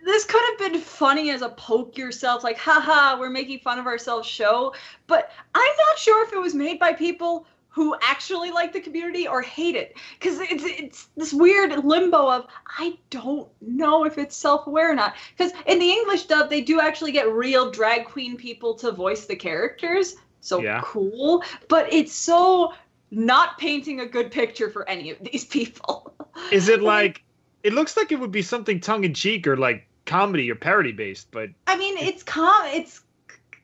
this could have been funny as a poke yourself, like, haha, we're making fun of ourselves show, but I'm not sure if it was made by people who actually like the community or hate it. Because it's this weird limbo of, I don't know if it's self-aware or not. Because in the English dub, they do actually get real drag queen people to voice the characters. so cool, but it's so not painting a good picture for any of these people. Is it like, it looks like it would be something tongue-in-cheek or like comedy or parody based, but I mean, it's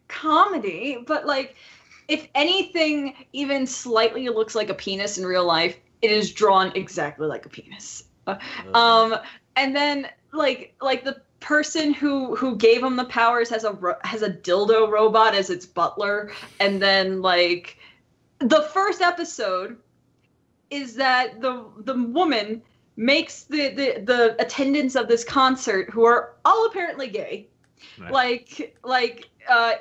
comedy, but like, if anything even slightly looks like a penis in real life, it is drawn exactly like a penis. And then like the person who gave him the powers has a dildo robot as its butler, and then like the first episode is that the woman makes the attendants of this concert, who are all apparently gay,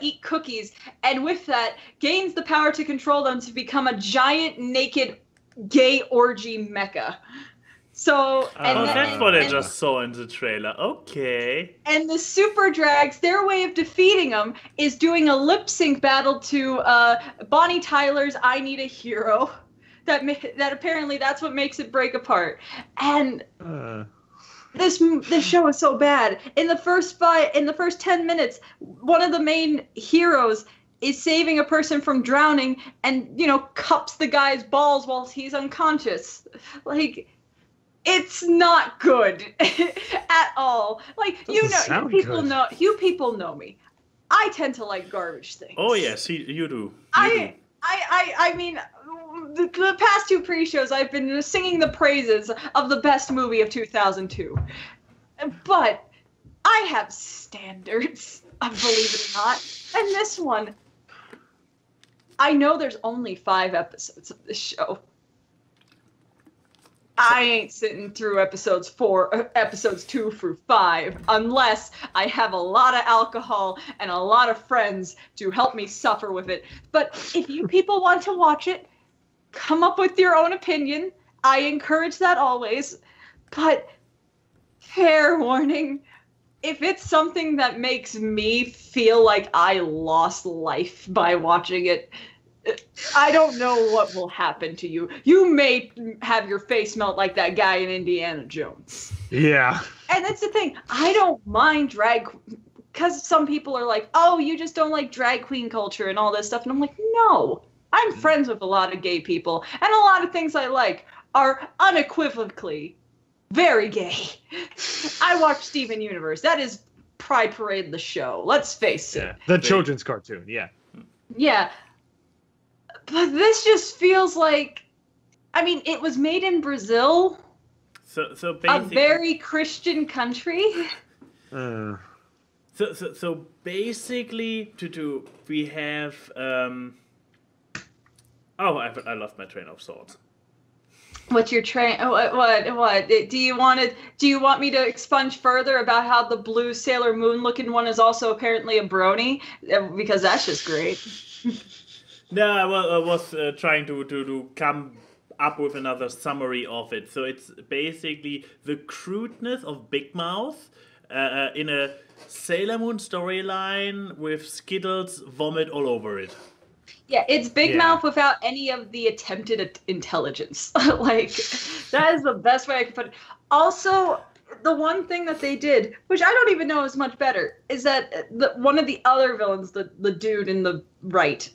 eat cookies, and with that gains the power to control them to become a giant naked gay orgy mecca. So that's what I just saw in the trailer. Okay. And the super drags, their way of defeating them is doing a lip sync battle to Bonnie Tyler's "I Need a Hero." That apparently that's what makes it break apart. And this show is so bad. In the first 10 minutes, one of the main heroes is saving a person from drowning, and cups the guy's balls while he's unconscious. Like, it's not good at all. Like, you people know me. I tend to like garbage things. Oh yes, you do. I mean, the past two pre-shows I've been singing the praises of the best movie of 2002. But I have standards, believe it or not. And this one, I know there's only 5 episodes of this show. I ain't sitting through episodes 2 through 5, unless I have a lot of alcohol and a lot of friends to help me suffer with it. But if you people want to watch it, come up with your own opinion. I encourage that always. But fair warning, if it's something that makes me feel like I lost life by watching it, I don't know what will happen to you. You may have your face melt like that guy in Indiana Jones. Yeah. And that's the thing. I don't mind drag, because some people are like, oh, you just don't like drag queen culture and all this stuff. And I'm like, no. I'm friends with a lot of gay people, and a lot of things I like are unequivocally very gay. I watch Steven Universe. That is Pride Parade the show. Let's face it. The children's cartoon, yeah. Yeah. But this just feels like, I mean, it was made in Brazil. So basically, a very Christian country. So basically, we have I lost my train of thought. What's your train? What? Do you want me to expunge further about how the blue Sailor Moon looking one is also apparently a brony? Because that's just great. No, I was trying to come up with another summary of it. So it's basically the crudeness of Big Mouth in a Sailor Moon storyline with Skittles vomit all over it. Yeah, it's Big Mouth without any of the attempted intelligence. Like, that is the best way I can put it. Also, the one thing that they did, which I don't even know is much better, is that one of the other villains, the dude on the right,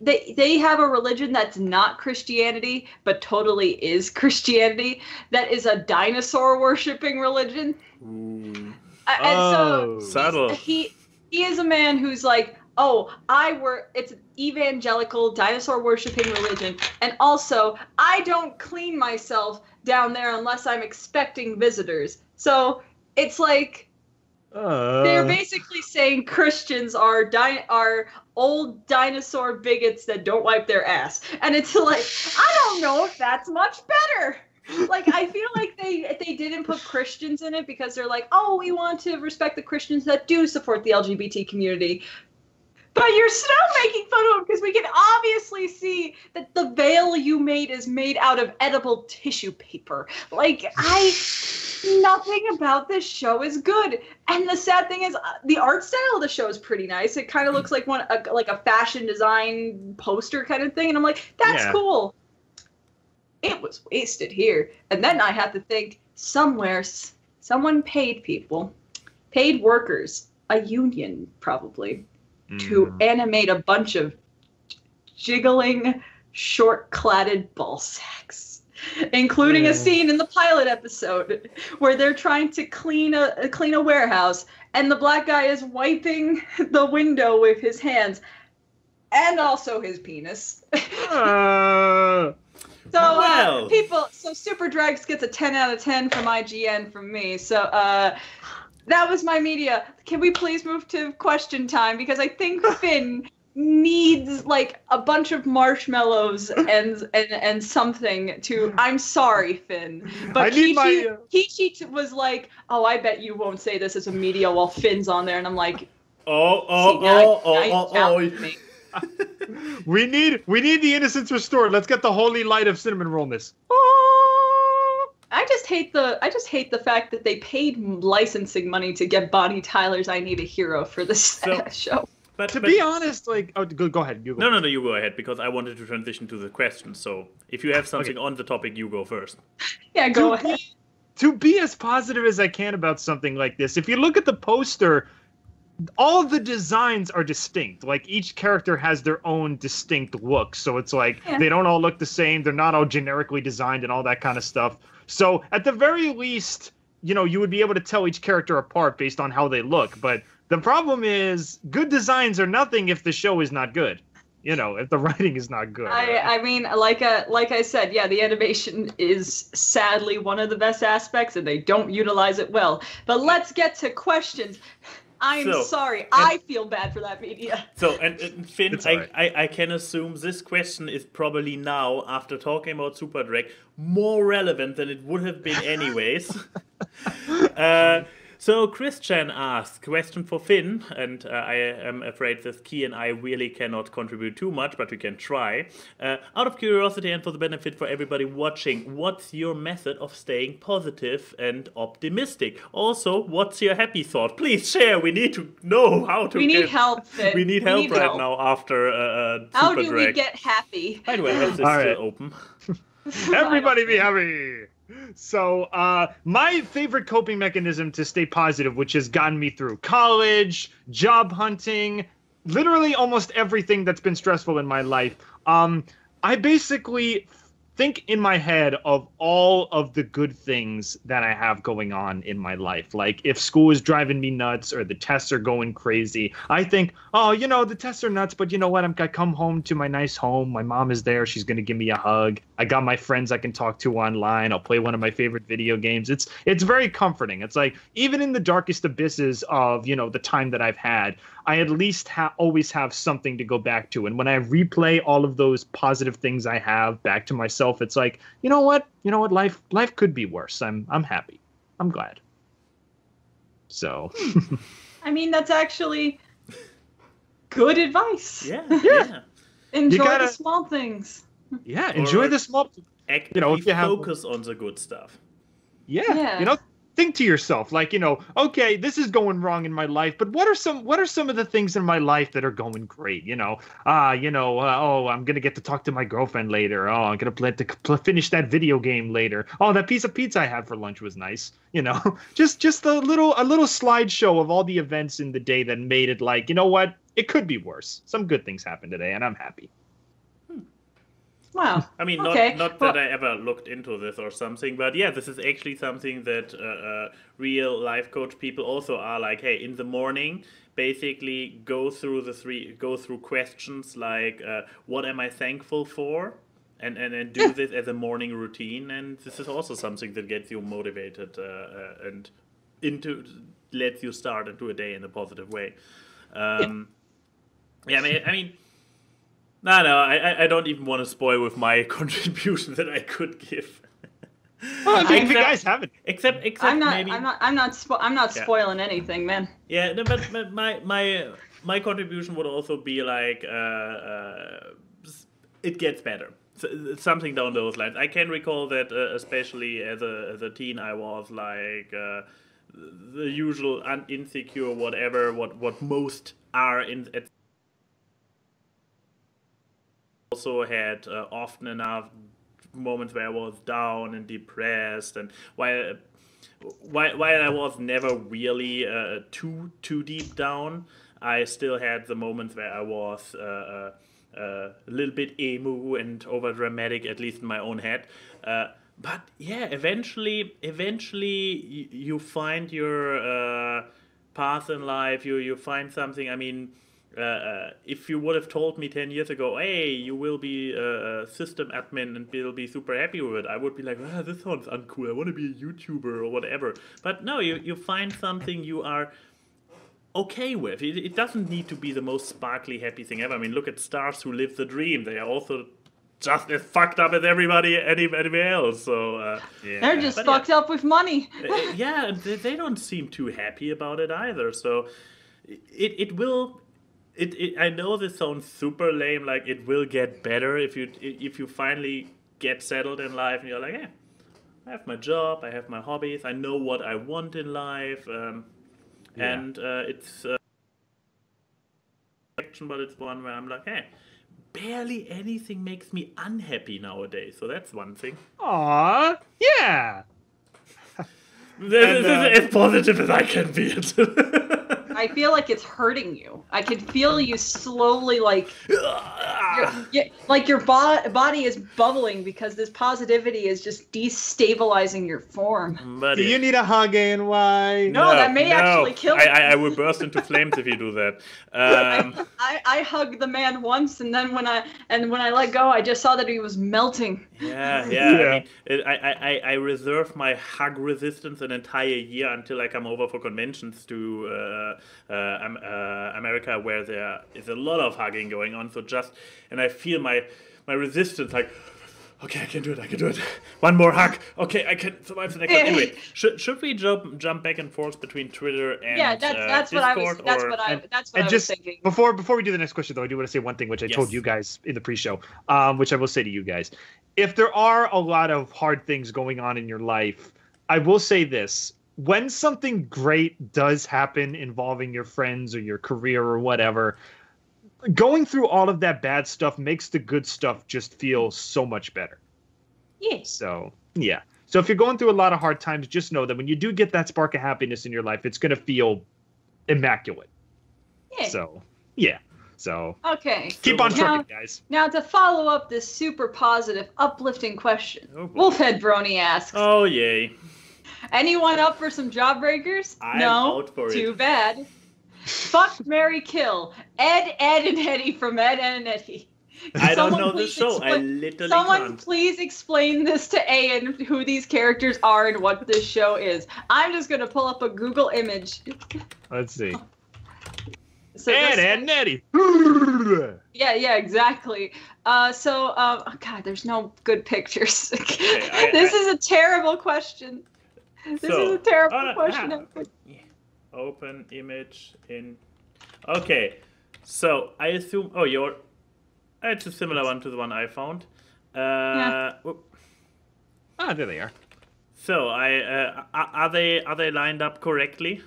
they have a religion that's not Christianity, but totally is Christianity. That is a dinosaur worshipping religion. Ooh. And subtle. He is a man who's like, it's an evangelical dinosaur worshipping religion, and also I don't clean myself down there unless I'm expecting visitors. So it's like they're basically saying Christians are old dinosaur bigots that don't wipe their ass, and it's like, I don't know if that's much better. Like, I feel like they didn't put Christians in it because they're like, oh, we want to respect the Christians that do support the LGBT community. But you're still making fun of them because we can obviously see that the veil you made is made out of edible tissue paper. Like, nothing about this show is good. And the sad thing is, the art style of the show is pretty nice. It kind of looks like a fashion design poster kind of thing. And I'm like, that's cool. It was wasted here. And then I have to think, somewhere, someone paid workers, a union probably, to animate a bunch of jiggling, short-cladded ball sacks, including a scene in the pilot episode where they're trying to clean a warehouse, and the black guy is wiping the window with his hands, and also his penis. So Super Drags gets a 10 out of 10 from IGN from me. So that was my media. Can we please move to question time? Because I think Finn needs like a bunch of marshmallows and something to. I'm sorry, Finn, but Kishi was like, "Oh, I bet you won't say this as a media while Finn's on there," and I'm like, We need the innocence restored. Let's get the holy light of cinnamon rollness. I just hate the fact that they paid licensing money to get Bonnie Tyler's "I Need a Hero" for this show. But to be honest, like, go ahead. You go. No, you go ahead, because I wanted to transition to the question. So if you have something on the topic, you go first. Yeah, go ahead. To be as positive as I can about something like this, if you look at the poster, all of the designs are distinct. Like, each character has their own distinct look. So it's like, they don't all look the same. They're not all generically designed and all that kind of stuff. So at the very least, you would be able to tell each character apart based on how they look. But the problem is, good designs are nothing if the show is not good. If the writing is not good. I mean, like I said, the animation is sadly one of the best aspects, and they don't utilize it well. But let's get to questions. I'm sorry. I feel bad for that media. So, and Finn, right. I can assume this question is probably now, after talking about Super Drag, more relevant than it would have been anyways. So Christian asked, question for Finn, and I am afraid that Key and I really cannot contribute too much, but we can try. Out of curiosity and for the benefit for everybody watching, what's your method of staying positive and optimistic? Also, what's your happy thought? Please share. We need to know how to. We need help, Finn. We need help right now after Super How Drag. do we get happy? By the way, I have this still open. Everybody be happy. So, my favorite coping mechanism to stay positive, which has gotten me through college, job hunting, literally almost everything that's been stressful in my life, I basically think in my head of all of the good things that I have going on in my life. Like, if school is driving me nuts or the tests are going crazy, I think, the tests are nuts, but you know what? I come home to my nice home. My mom is there. She's going to give me a hug. I got my friends I can talk to online. I'll play one of my favorite video games. It's very comforting. It's like, even in the darkest abysses of, the time that I've had, I at least always have something to go back to. And when I replay all of those positive things I have back to myself, it's like, you know what? Life could be worse. I'm happy. I'm glad. So. I mean, that's actually good advice. Yeah. Enjoy the small things. Yeah, enjoy the small. Focus on the good stuff. Yeah. Think to yourself, like, okay, this is going wrong in my life, but what are some of the things in my life that are going great? I'm gonna get to talk to my girlfriend later. Oh, I'm gonna plan to finish that video game later. Oh, that piece of pizza I had for lunch was nice. Just a little slideshow of all the events in the day that made it like, you know what, it could be worse. Some good things happened today, and I'm happy. Wow. I mean, not that I ever looked into this or something, but yeah, this is actually something that real life coach people also are like, hey, in the morning, basically go through questions like, what am I thankful for? And do this as a morning routine, and this is also something that gets you motivated and lets you start into a day in a positive way. I mean. No, I don't even want to spoil with my contribution that I could give. Well, I mean, if you guys haven't, except I'm not maybe spoiling anything, man. Yeah, no, but my contribution would also be like, it gets better. Something down those lines. I can recall that, especially as a teen, I was like the usual insecure, whatever, what most are at. Also had often enough moments where I was down and depressed, and while while I was never really too deep down, I still had the moments where I was a little bit emo and over dramatic, at least in my own head. But yeah, eventually you find your path in life. You find something. I mean, if you would have told me 10 years ago, hey, you will be a system admin and you'll be super happy with it, I would be like, this sounds uncool. I want to be a YouTuber or whatever. But no, you find something you are okay with. It doesn't need to be the most sparkly, happy thing ever. I mean, look at stars who live the dream. They are also just as fucked up as anybody else. So they're just fucked up with money. Yeah, and they don't seem too happy about it either. So it will. I know this sounds super lame. Like, it will get better if you finally get settled in life and you're like, hey, I have my job, I have my hobbies, I know what I want in life, and it's but it's one where I'm like, hey, barely anything makes me unhappy nowadays. So that's one thing. Aww, yeah. This is as positive as I can be. I feel like it's hurting you. I can feel you slowly, like your body is bubbling because this positivity is just destabilizing your form. Buddy. Do you need a hug, ANY? No, that may actually kill you. I will burst into flames if you do that. I hugged the man once, and then when I let go, I just saw that he was melting. Yeah. I reserve my hug resistance an entire year until I come over for conventions to America, where there is a lot of hugging going on. So and I feel my resistance, like, okay, I can do it. One more hug. Okay, I can survive the next one. Anyway, should we jump back and forth between Twitter and that's Discord? That's what I was thinking. Before we do the next question, though, I do want to say one thing, which I told you guys in the pre-show, which I will say to you guys. If there are a lot of hard things going on in your life, I will say this. When something great does happen involving your friends or your career or whatever, going through all of that bad stuff makes the good stuff just feel so much better. Yeah. So, yeah. So if you're going through a lot of hard times, just know that when you do get that spark of happiness in your life, it's going to feel immaculate. Yeah. So, yeah. So, okay. Keep on trucking, guys. Now, to follow up this super positive, uplifting question, Wolfhead Brony asks, oh, yay. Anyone up for some jawbreakers? I'm no. out for Too it. bad. Fuck, marry, kill. Ed, and Eddie from Ed, and Eddie. I don't know the show. I literally Someone can't. please explain this to A and who these characters are and what this show is. I'm just going to pull up a Google image. Let's see. So Ed and Eddie. Yeah, exactly. God, there's no good pictures. Okay, this is a terrible question. This is a terrible question. Open image in. Okay, so I assume. Oh, it's a similar one to the one I found. There they are. So are they lined up correctly?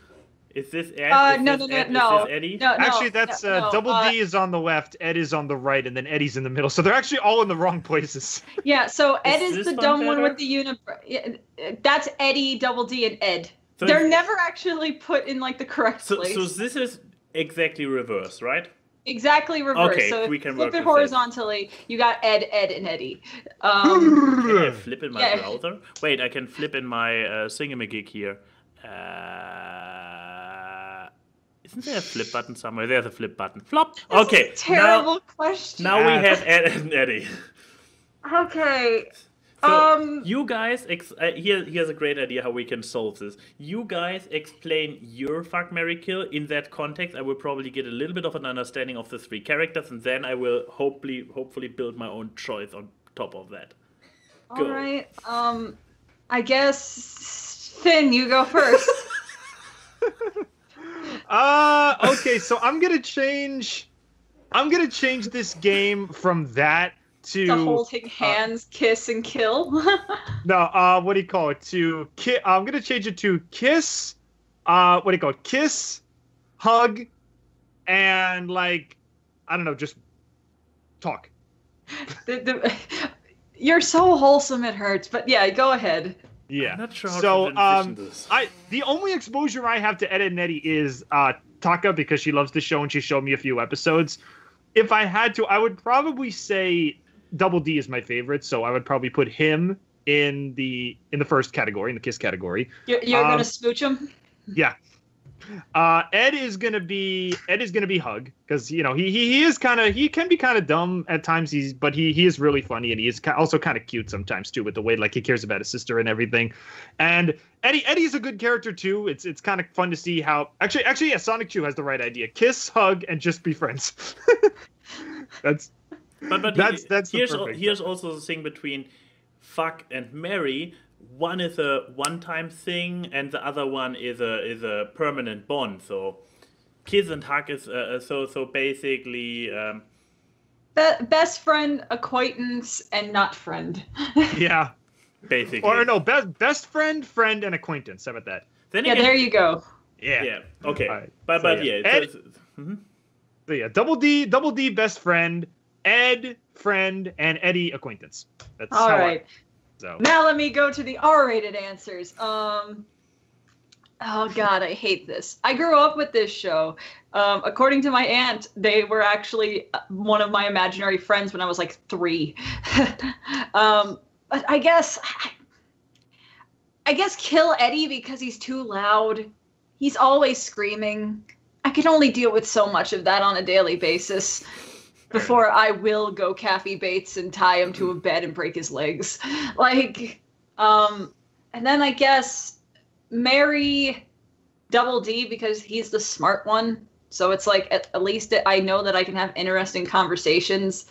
Is this Ed? No. Is this Eddie? No, actually, that's Double D is on the left, Ed is on the right, and then Eddie's in the middle. So they're actually all in the wrong places. Yeah, so Ed is the dumb one better? with the unibrow. That's Eddie, Double D, and Ed. So they're never actually put in like the correct place. So this is exactly reverse, right? Exactly reverse. Okay, so if we you can flip work it with horizontally, you got Ed, and Eddie. Can I flip in my browser? Wait, I can flip in my thingamajig here. Isn't there a flip button somewhere? There's a flip button. Flop. Okay. Terrible question. Now we have Ed and Eddie. Okay. So you guys, here's a great idea how we can solve this. You guys explain your fuck, marry, kill. In that context, I will probably get a little bit of an understanding of the three characters, and then I will hopefully build my own choice on top of that. Go. All right. I guess Finn, you go first. Okay, so I'm gonna change this game from that to holding hands, kiss, and kill. No, what do you call it? I'm gonna change it to kiss. What do you call it? Kiss, hug, and like I don't know, just talk. You're so wholesome, it hurts. But yeah, go ahead. Yeah. I'm not sure how so, to envision this. the only exposure I have to Ed and Eddie is Taka, because she loves the show and she showed me a few episodes. If I had to, I would probably say Double D is my favorite, so I would probably put him in the first category, in the kiss category. You're gonna smooch him? Yeah. Ed is gonna be Hug, because he can be kind of dumb at times. But he is really funny, and he is also kind of cute sometimes too, with the way like he cares about his sister and everything. And Eddie's a good character too. It's kind of fun to see how actually yeah, Sonic 2 has the right idea: kiss, hug, and just be friends. that's here's also the thing between fuck and marry. One is a one-time thing, and the other one is a permanent bond. So, kiss and hug is so basically. Best friend, acquaintance, and not friend. Yeah, basically. Or no, best friend, and acquaintance. How about that? Then yeah, again, there you go. Yeah. Yeah. Okay. Right. But yeah. Ed, so yeah, Double D, best friend, Ed, friend, and Eddie, acquaintance. That's all how right. So. Now let me go to the R-rated answers. Oh God, I hate this. I grew up with this show. According to my aunt, they were actually one of my imaginary friends when I was like 3. But I guess kill Eddie because he's too loud. He's always screaming. I can only deal with so much of that on a daily basis before I will go Kathy Bates and tie him to a bed and break his legs. And then I guess marry Double D because he's the smart one. So it's like, at least I know that I can have interesting conversations.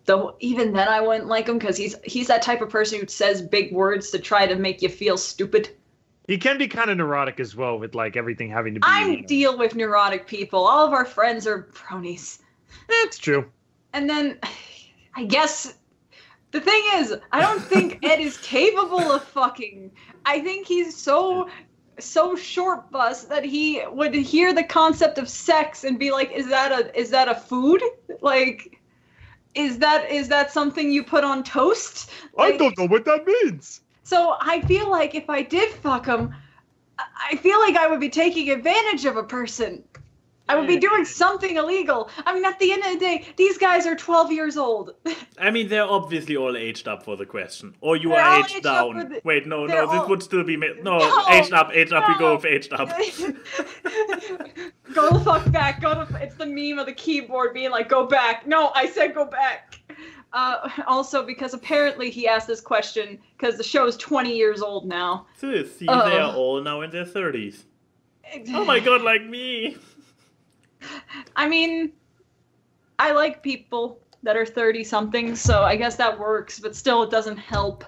Though even then I wouldn't like him because he's that type of person who says big words to try to make you feel stupid. He can be kind of neurotic as well, with like everything having to be. I deal with neurotic people. All of our friends are bronies. That's true. And then, I guess, the thing is, I don't think Ed is capable of fucking. I think he's so short bus that he would hear the concept of sex and be like, is that a food? Like, is that something you put on toast? Like, I don't know what that means. So I feel like if I did fuck him, I feel like I would be taking advantage of a person. I would be doing something illegal. I mean, at the end of the day, these guys are 12 years old. I mean, they're obviously all aged up for the question. Or you are aged down. Wait, no, this would still be... No, aged up, we go with aged up. Go the fuck back. It's the meme of the keyboard being like, go back. No, I said go back. Also, because apparently he asked this question because the show is 20 years old now. See, they are all now in their 30s. Oh my god, like me. I mean, I like people that are 30-something, so I guess that works, but still it doesn't help.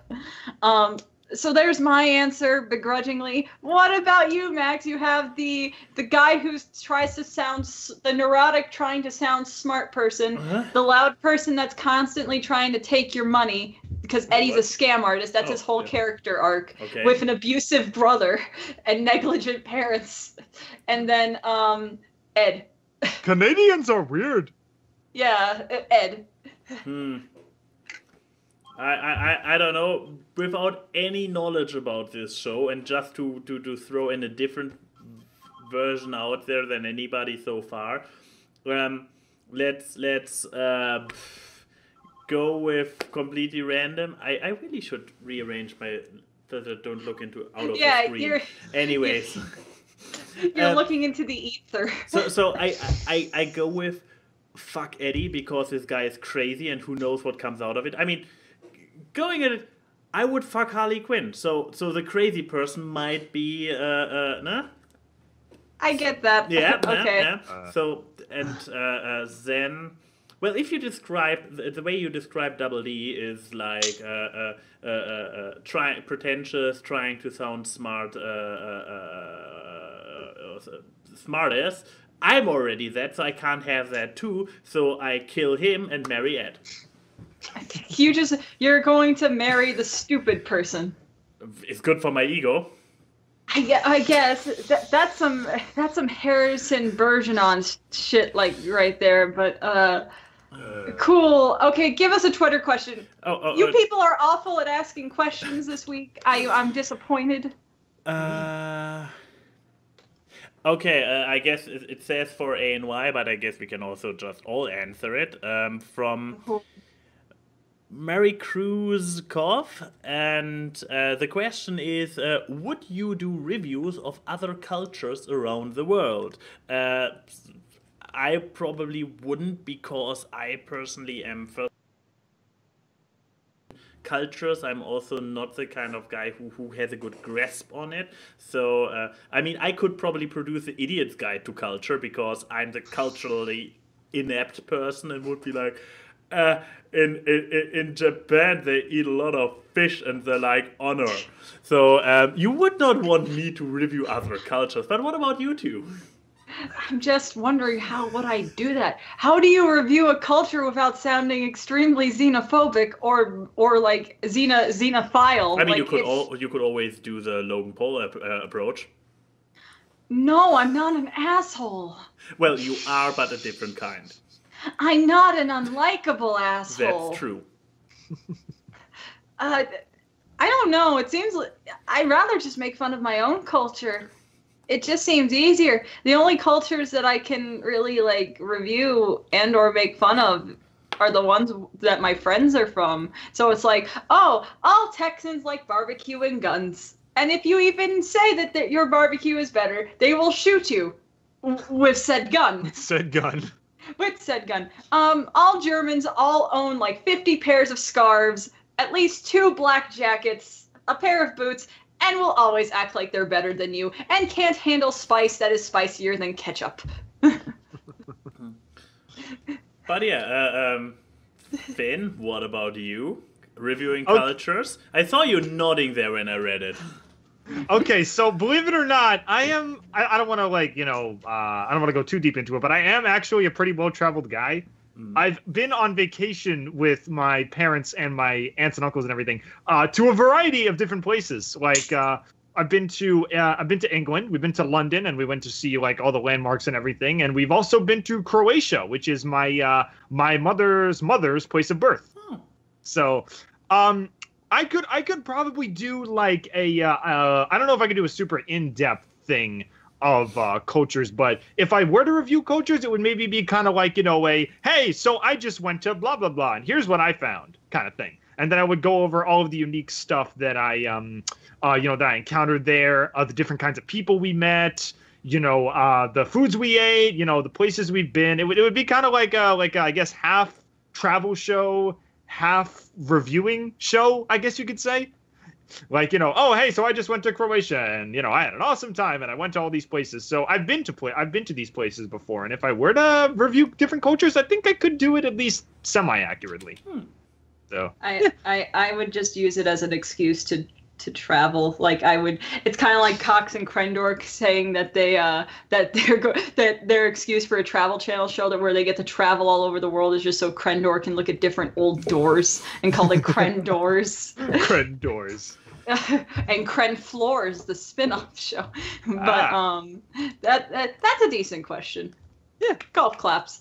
So there's my answer, begrudgingly. What about you, Max? You have the guy who tries to sound, the neurotic trying to sound smart person, the loud person that's constantly trying to take your money, because Eddie's a scam artist. That's his whole character arc, with an abusive brother and negligent parents. And then Ed. Canadians are weird. Yeah, Ed. I don't know. Without any knowledge about this show, and just to throw in a different version out there than anybody so far, let's go with completely random. I really should rearrange my that I don't look into out of the screen. Anyways. You're looking into the ether. So I go with fuck Eddie because this guy is crazy and who knows what comes out of it. I mean, going at it, I would fuck Harley Quinn. So the crazy person might be nah? I get that. Yeah. Okay. So and then, well, if you describe the way you describe Double D is like pretentious, trying to sound smart, smartass. I'm already that, so I can't have that too. So I kill him and marry Ed. You're going to marry the stupid person. It's good for my ego. I guess that's some Harrison Bergeron shit, like right there. But Cool. Okay, give us a Twitter question. You people are awful at asking questions this week. I'm disappointed. Okay, I guess it says for A and Y, but I guess we can also just all answer it. From Mary Cruz Koff, and the question is, would you do reviews of other cultures around the world? I probably wouldn't, because I personally am for cultures. I'm also not the kind of guy who has a good grasp on it. So, I mean, I could probably produce the Idiot's Guide to Culture, because I'm the culturally inept person and would be like, in Japan they eat a lot of fish and they're like honor. So you would not want me to review other cultures. But what about you two? I'm just wondering, how would I do that? How do you review a culture without sounding extremely xenophobic or like xenophile? I mean, like, you could always do the Logan Paul approach. No, I'm not an asshole. Well, you are, but a different kind. I'm not an unlikable asshole. That's true. I don't know. It seems like I'd rather just make fun of my own culture. It just seems easier. The only cultures that I can really like review and or make fun of are the ones that my friends are from. So it's like, oh, all Texans like barbecue and guns. And if you even say that your barbecue is better, they will shoot you with said gun. Said gun. With said gun. All Germans all own like 50 pairs of scarves, at least 2 black jackets, a pair of boots, and will always act like they're better than you, and can't handle spice that is spicier than ketchup. But yeah, Finn, what about you? Reviewing cultures? I saw you nodding there when I read it. Okay, so believe it or not, I don't want to like, I don't want to go too deep into it, but I am actually a pretty well-traveled guy. I've been on vacation with my parents and my aunts and uncles and everything to a variety of different places. Like I've been to England, we've been to London, and we went to see like all the landmarks and everything. And we've also been to Croatia, which is my my mother's place of birth. Oh. So I could probably do like a I don't know if I could do a super in-depth thing of cultures, but if I were to review cultures, it would maybe be kind of like, a, hey, so I just went to blah, blah, blah, and here's what I found kind of thing. And then I would go over all of the unique stuff that I, that I encountered there, the different kinds of people we met, the foods we ate, the places we've been. It would be kind of like I guess half travel show, half reviewing show, I guess you could say. Like, oh, hey, so I just went to Croatia and, I had an awesome time and I went to all these places. So I've been to these places before. And if I were to review different cultures, I think I could do it at least semi-accurately. So I would just use it as an excuse to travel. Like it's kind of like Cox and Krendork saying that their excuse for a Travel Channel show where they get to travel all over the world is just so Krendork can look at different old doors and call it Kren doors. Kren doors. And Kren Floors, the spin-off show. But that's a decent question. Yeah, golf claps.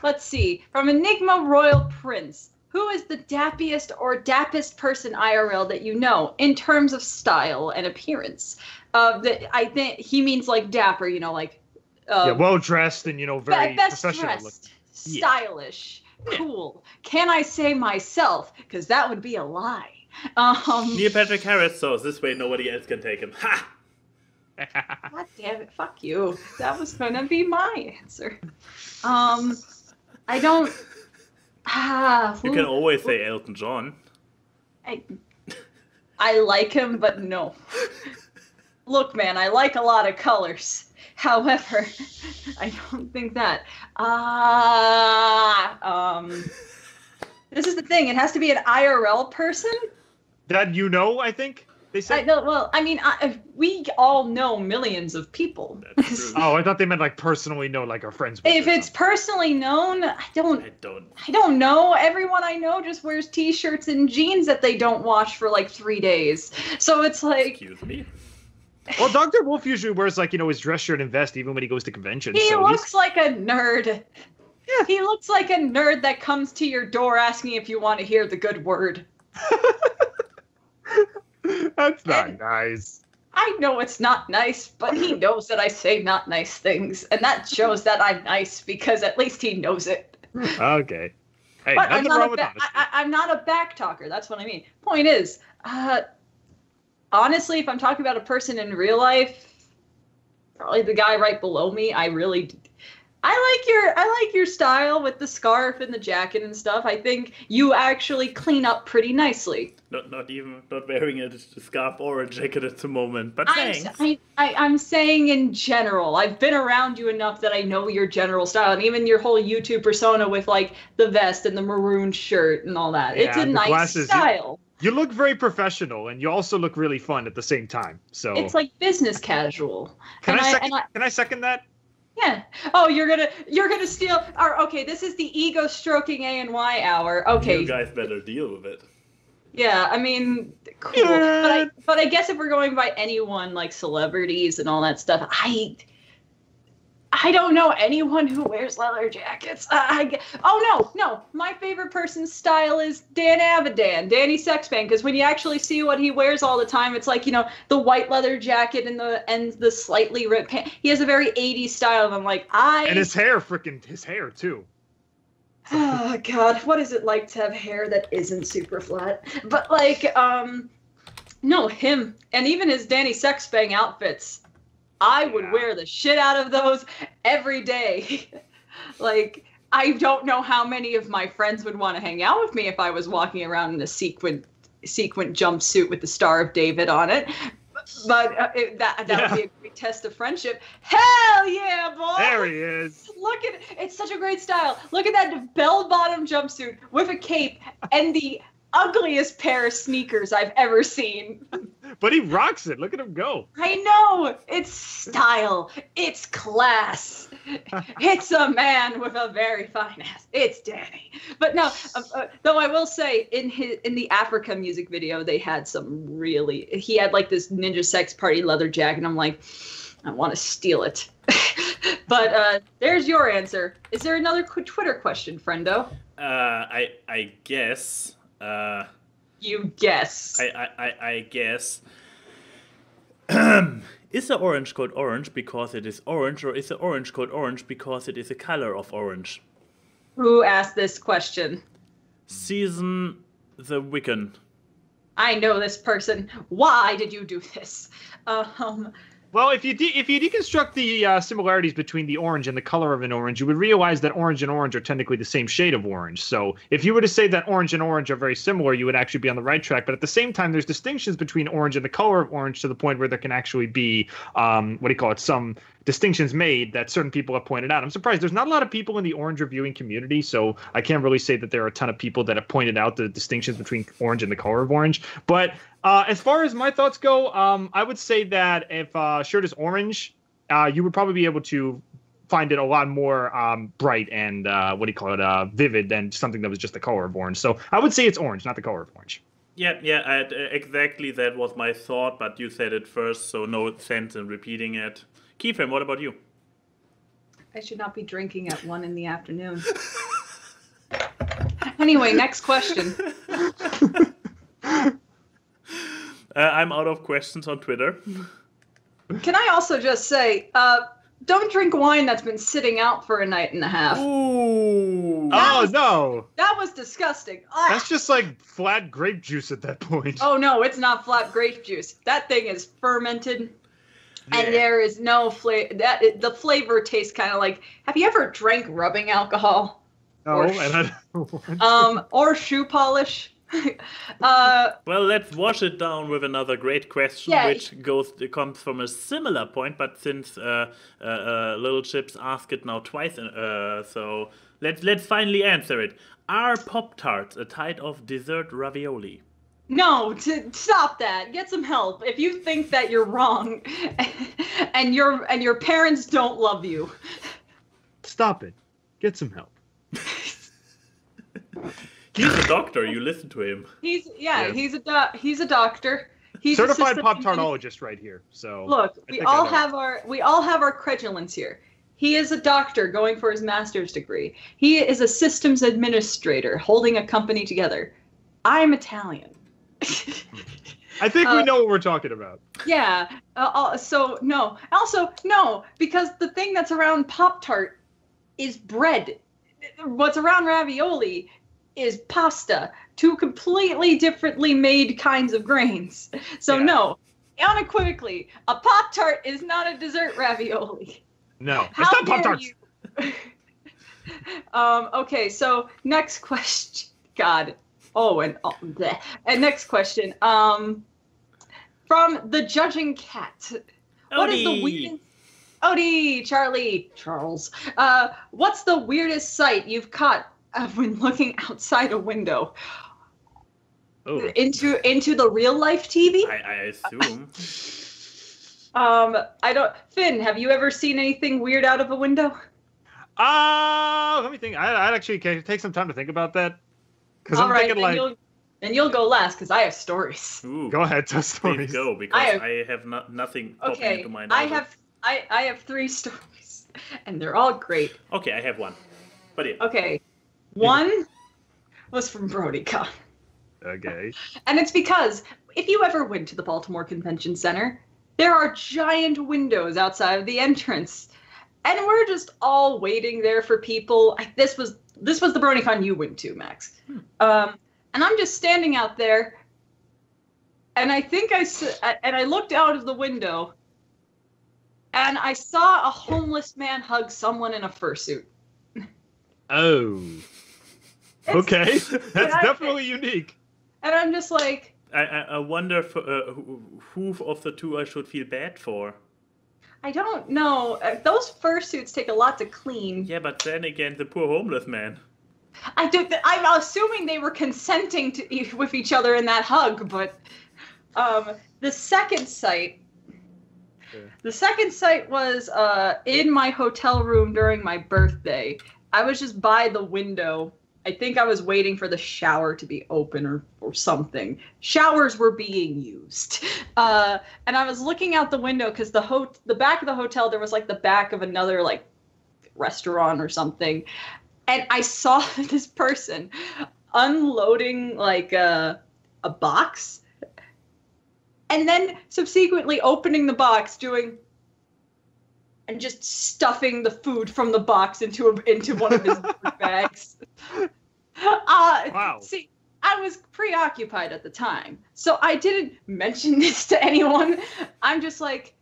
Let's see. From Enigma Royal Prince. Who is the dappiest or dappest person IRL that you know in terms of style and appearance? I think he means like dapper, like well dressed and very best professional. Dressed, stylish, cool. Can I say myself? Because that would be a lie. Neil Patrick Harris, so this way nobody else can take him. Ha! God damn it! Fuck you. That was gonna be my answer. I don't. You can always say Elton John. I like him, but no. Look, man, I like a lot of colors. However, I don't think that. This is the thing. It has to be an IRL person. That I think. They said. We all know millions of people. That's true. Oh, I thought they meant like personally know, like our friends. If it's personally known, I don't know. Everyone I know just wears T-shirts and jeans that they don't wash for like 3 days. So it's like. Excuse me. Well, Dr. Wolf usually wears like his dress shirt and vest even when he goes to conventions. He looks like a nerd. Yeah. He looks like a nerd that comes to your door asking if you want to hear the good word. That's not nice. I know it's not nice, but he knows that I say not nice things, and that shows that I'm nice because at least he knows it. Okay. Hey, But nothing wrong with honesty. I'm not a back talker. That's what I mean. Point is, honestly, if I'm talking about a person in real life, probably the guy right below me. I like your style with the scarf and the jacket and stuff. I think you actually clean up pretty nicely. Not wearing a scarf or a jacket at the moment, but thanks. I'm saying in general. I've been around you enough that I know your general style, and even your whole YouTube persona with like the vest and the maroon shirt and all that. Yeah, it's a nice glasses, style. You look very professional, and you also look really fun at the same time. So it's like business casual. Can I second that? Yeah. Oh, you're gonna steal our. Okay, this is the ego stroking A&Y hour. Okay. You guys better deal with it. Yeah, I mean, cool. Yeah. But I guess if we're going by anyone like celebrities and all that stuff, I don't know anyone who wears leather jackets. No. My favorite person's style is Dan Avidan, Danny Sexbang, because when you actually see what he wears all the time, it's like, the white leather jacket and the slightly ripped pants. He has a very 80s style, and I'm like, And his hair too. Oh, God, what is it like to have hair that isn't super flat? But, no, him, and even his Danny Sexbang outfits, I would wear the shit out of those every day. I don't know how many of my friends would want to hang out with me if I was walking around in a sequin jumpsuit with the Star of David on it. But that would be a great test of friendship. Hell yeah, boy! There he is. Look at it. It's such a great style. Look at that bell-bottom jumpsuit with a cape and the ugliest pair of sneakers I've ever seen. But he rocks it. Look at him go. I know. It's style. It's class. It's a man with a very fine ass. It's Danny. But no, though I will say in the Africa music video, they had he had like this Ninja Sex Party leather jacket. And I'm like, I want to steal it. But there's your answer. Is there another Twitter question, friendo? I guess. You guess. I guess. Is the orange called orange because it is orange, or is the orange called orange because it is a color of orange? Who asked this question? Season the Wiccan. I know this person. Why did you do this? Well, if you deconstruct the similarities between the orange and the color of an orange, you would realize that orange and orange are technically the same shade of orange. So if you were to say that orange and orange are very similar, you would actually be on the right track. But at the same time, there's distinctions between orange and the color of orange to the point where there can actually be, some distinctions made that certain people have pointed out. I'm surprised there's not a lot of people in the orange reviewing community, so I can't really say that there are a ton of people that have pointed out the distinctions between orange and the color of orange. But as far as my thoughts go, I would say that if a shirt is orange, you would probably be able to find it a lot more bright and vivid than something that was just the color of orange. So I would say it's orange, not the color of orange. Yeah, exactly that was my thought, but you said it first, so no sense in repeating it. Keyframe, what about you? I should not be drinking at 1 p.m. Anyway, next question. I'm out of questions on Twitter. Can I also just say, don't drink wine that's been sitting out for a night and a half. Ooh. No. That was disgusting. That's just like flat grape juice at that point. Oh, no, it's not flat grape juice. That thing is fermented. Yeah. And there is no flavor. The flavor tastes kind of like. Have you ever drank rubbing alcohol? No, or shoe polish. Well, let's wash it down with another great question, which comes from a similar point, but since Little Chips asked it now twice, so let's finally answer it. Are Pop-Tarts a type of dessert ravioli? No, stop that. Get some help. If you think that you're wrong, and your parents don't love you, stop it. Get some help. He's a doctor. You listen to him. He's a doctor. He's certified Pop-Tartologist right here. So look, we all have our credulence here. He is a doctor going for his master's degree. He is a systems administrator holding a company together. I'm Italian. I think we know what we're talking about. Yeah. So, no. Also, no, because the thing that's around Pop-Tart is bread. What's around ravioli is pasta. Two completely differently made kinds of grains. So, no. Unequivocally, a Pop-Tart is not a dessert ravioli. No, How it's not dare Pop-Tarts. you? Okay, so next question. God. Oh, and next question. From the Judging Cat. What is the weirdest? Odie, Charles. What's the weirdest sight you've caught when looking outside a window? Oh. Into the real life TV? I assume. I don't. Finn, have you ever seen anything weird out of a window? Let me think. I'd actually take some time to think about that. Because I'm thinking like. You'll go last because I have stories. Ooh, go ahead, tell stories. Please go, because I have nothing popping into mind. I have 3 stories, and they're all great. Okay, I have one. But yeah. Okay, one was from BrodyCon. Okay. And it's because if you ever went to the Baltimore Convention Center, there are giant windows outside of the entrance, and we're just all waiting there for people. This was the BrodyCon you went to, Max. And I'm just standing out there, and I looked out of the window, and I saw a homeless man hug someone in a fursuit. Oh. Okay, that's definitely unique. And I'm just like... I wonder who of the two I should feel bad for. I don't know. Those fursuits take a lot to clean. Yeah, but then again, the poor homeless man. I'm assuming they were consenting with each other in that hug, but the second sight was in my hotel room during my birthday. I was just by the window. I think I was waiting for the shower to be open or something. Showers were being used. And I was looking out the window because the back of the hotel, there was like the back of another like restaurant or something. And I saw this person unloading like a box and then subsequently opening the box, and just stuffing the food from the box into one of his bags. Wow. See, I was preoccupied at the time, so I didn't mention this to anyone. I'm just like,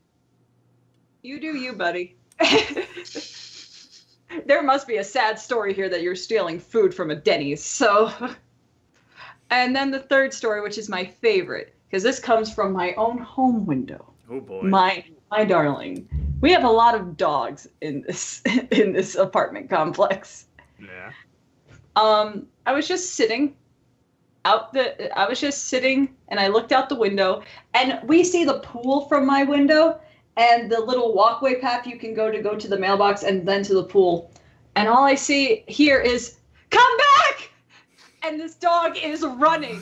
you do you, buddy. There must be a sad story here that you're stealing food from a Denny's. So, and then the third story, which is my favorite, because this comes from my own home window. Oh boy. My darling. We have a lot of dogs in this apartment complex. Yeah. I was just sitting and I looked out the window, and we see the pool from my window and the little walkway path you can go to the mailbox and then to the pool. And all I see here is, come back! And this dog is running.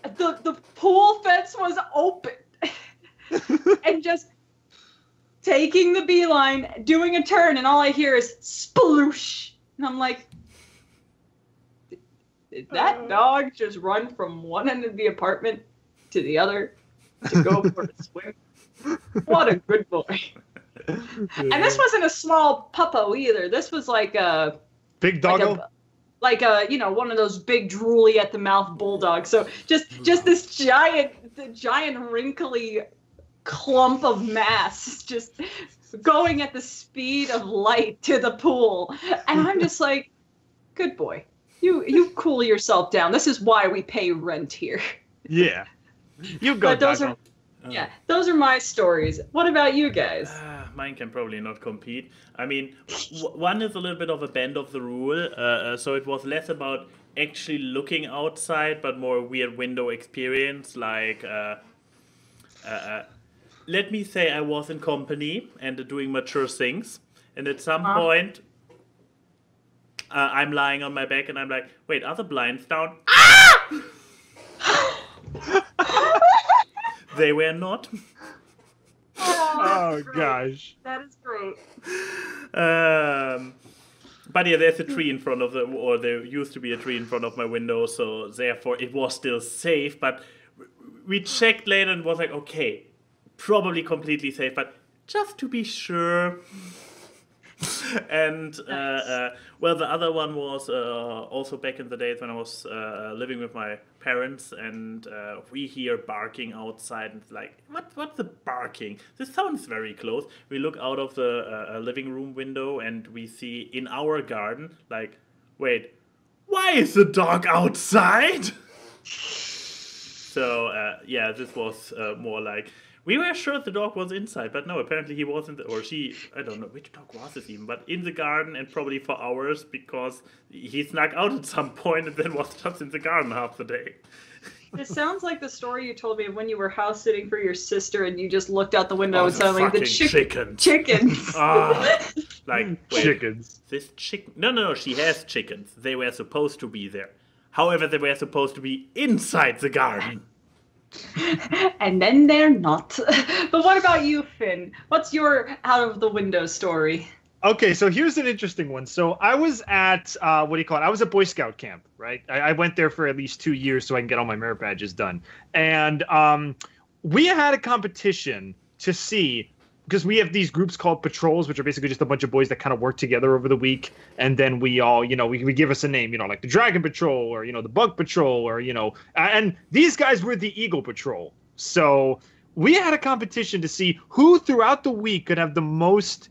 The pool fence was open. And just taking the beeline, doing a turn, and all I hear is sploosh. And I'm like, did that dog just run from one end of the apartment to the other to go for a swim? What a good boy. And this wasn't a small puppo either. This was like a big doggo? Like a one of those big drooly at the mouth bulldogs. So just this giant wrinkly clump of mass just going at the speed of light to the pool. And I'm just like, good boy. You cool yourself down. This is why we pay rent here. Yeah. You go, but those are those are my stories. What about you guys? Mine can probably not compete. I mean, one is a little bit of a bend of the rule. So it was less about actually looking outside, but more a weird window experience. Like, let me say I was in company and doing mature things. And at some point, I'm lying on my back and I'm like, wait, are the blinds down? Ah! They were not. Oh, gosh. That is true. But yeah, there's a tree in front of or there used to be a tree in front of my window, so therefore it was still safe. But we checked later and was like, okay, probably completely safe, but just to be sure. And well, the other one was also back in the days when I was living with my parents, and we hear barking outside, and it's like, what's the barking? This sounds very close. We look out of the living room window, and we see in our garden, like, wait, why is the dog outside? So yeah, this was more like, we were sure the dog was inside, but no, apparently he wasn't, or she, I don't know which dog was it even, but in the garden, and probably for hours, because he snuck out at some point and then was just in the garden half the day. This sounds like the story you told me of when you were house sitting for your sister and you just looked out the window and suddenly the chickens. Like, wait, chickens. This chicken? No, she has chickens. They were supposed to be there. However, they were supposed to be inside the garden. And then they're not. But what about you, Finn? What's your out of the window story? Okay, so here's an interesting one. So I was at, I was at Boy Scout camp, right? I went there for at least 2 years so I can get all my merit badges done. And we had a competition to see, because we have these groups called patrols, which are basically just a bunch of boys that kind of work together over the week. And then we all, we give us a name, like the Dragon Patrol or, the Bug Patrol or, and these guys were the Eagle Patrol. So we had a competition to see who throughout the week could have the most,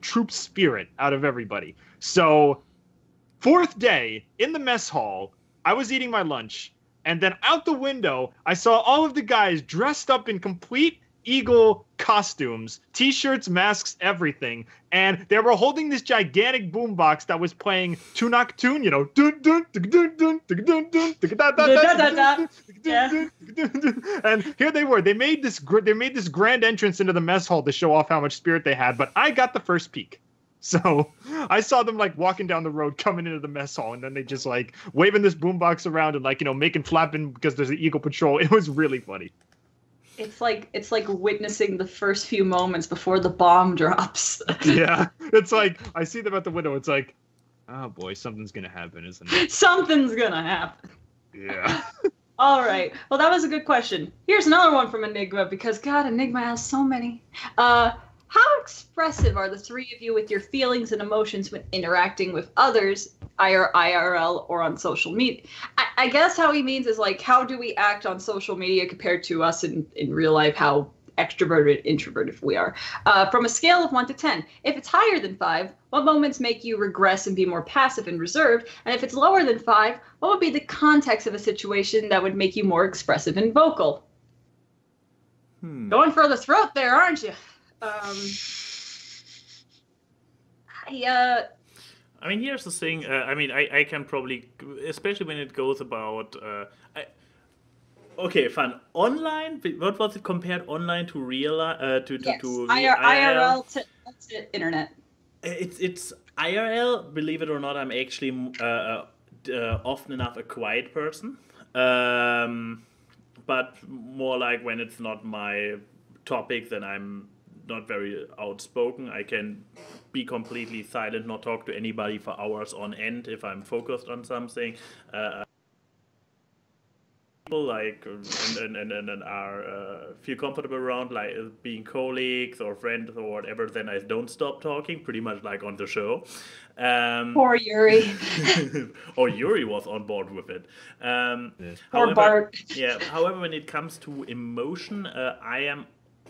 troop spirit out of everybody. So 4th day in the mess hall, I was eating my lunch. And then out the window, I saw all of the guys dressed up in complete Eagle costumes, t-shirts, masks, everything, and they were holding this gigantic boombox that was playing Toon, and here they were. They made this grand entrance into the mess hall to show off how much spirit they had, but I got the first peek. So I saw them like walking down the road, coming into the mess hall, and then they just like waving this boombox around and like making flapping because there's an Eagle Patrol. It was really funny. It's like witnessing the first few moments before the bomb drops. Yeah, it's like I see them at the window. It's like, oh boy, something's gonna happen, isn't it? Something's gonna happen. Yeah. All right. Well, that was a good question. Here's another one from Enigma, because God, Enigma has so many. How expressive are the three of you with your feelings and emotions when interacting with others, either IRL or on social media? I guess how he means is like, how do we act on social media compared to us in real life, how extroverted, introverted we are. From a scale of 1 to 10, if it's higher than 5, what moments make you regress and be more passive and reserved? And if it's lower than 5, what would be the context of a situation that would make you more expressive and vocal? Going for the throat there, aren't you? I mean, here's the thing. I can probably, especially when it goes about. Okay, fine. Online. What was it compared online to real? To IRL to internet. It's IRL. Believe it or not, I'm actually often enough a quiet person. But more like when it's not my topic, then I'm not very outspoken. I can be completely silent, not talk to anybody for hours on end if I'm focused on something. People like and are feel comfortable around, like being colleagues or friends or whatever, then I don't stop talking, pretty much like on the show. Poor Yuri. Or Yuri was on board with it. Or Bart. Yeah. However, when it comes to emotion, I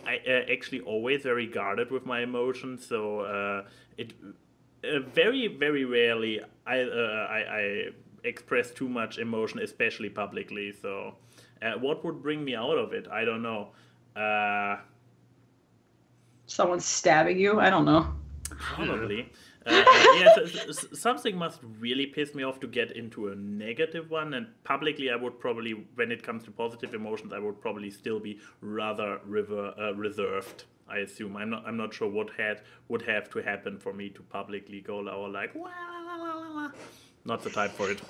actually always very guarded with my emotions, so it very, very rarely I express too much emotion, especially publicly. So what would bring me out of it? I don't know. Someone stabbing you? I don't know. Probably. Something must really piss me off to get into a negative one, and publicly I would probably, when it comes to positive emotions, I would probably still be rather reserved. I assume. I'm not sure what would have to happen for me to publicly go like wah, la, la, la, la. Not the type for it.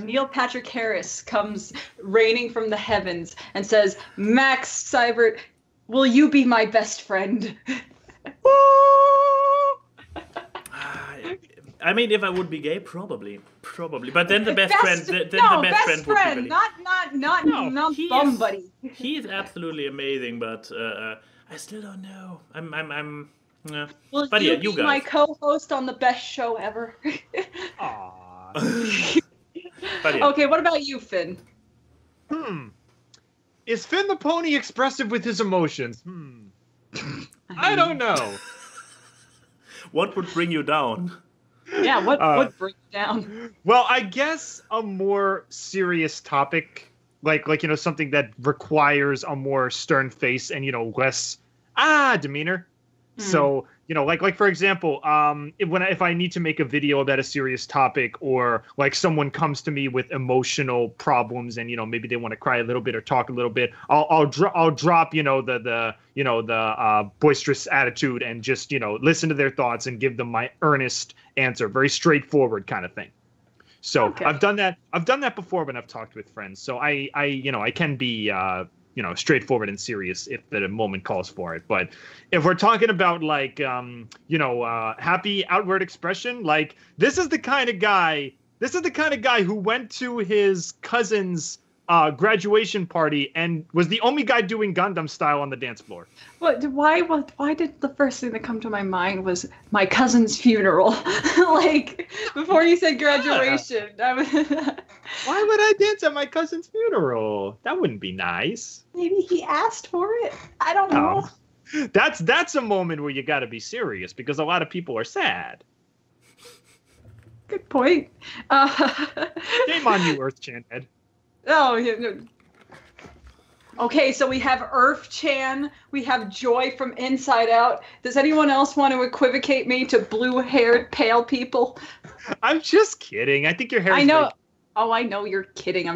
Neil Patrick Harris comes raining from the heavens and says, "Max Seibert, will you be my best friend?" I mean, if I would be gay, probably. But then the best friend, then no, the best friend would be really... not bum buddy. He is absolutely amazing, but I still don't know. I'm. Will but you yeah, be you guys. my co-host on the best show ever? Aww. But yeah. Okay, what about you, Finn? Is Finn the pony expressive with his emotions? I don't know. What would bring you down? Yeah, what would bring you down? Well, I guess a more serious topic, like something that requires a more stern face and less demeanor. So like for example, if I need to make a video about a serious topic, or like someone comes to me with emotional problems and maybe they want to cry a little bit or talk a little bit, I'll drop the boisterous attitude and just listen to their thoughts and give them my earnest answer, very straightforward kind of thing. So okay. I've done that before when I've talked with friends. So I can be straightforward and serious if the moment calls for it. But if we're talking about like, happy outward expression, like this is the kind of guy who went to his cousin's graduation party and was the only guy doing Gundam style on the dance floor. Why did the first thing that come to my mind was my cousin's funeral? Like before you said graduation. Why would I dance at my cousin's funeral? That wouldn't be nice. Maybe he asked for it. I don't know. That's a moment where you got to be serious because a lot of people are sad. Good point. Shame on you, Earth-chan head. Oh, yeah. No. Okay, so we have Earth-chan, we have Joy from Inside Out. Does anyone else want to equivocate me to blue-haired, pale people? I'm just kidding. I think your hair is... I know. Like... Oh, I know you're kidding.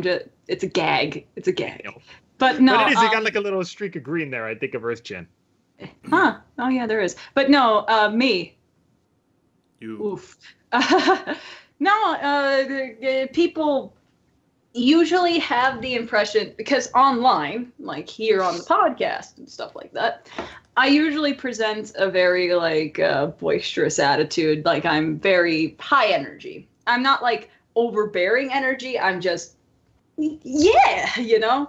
It's a gag. It's a gag. No. But no. But it is. You got like a little streak of green there, I think, of Earth-chan. Huh. Oh, yeah, there is. But no, me. You. Oof. No, people... usually have the impression, because online, like here on the podcast and stuff like that, I usually present a very like boisterous attitude. Like I'm very high energy. I'm not like overbearing energy. I'm just, yeah. Yeah.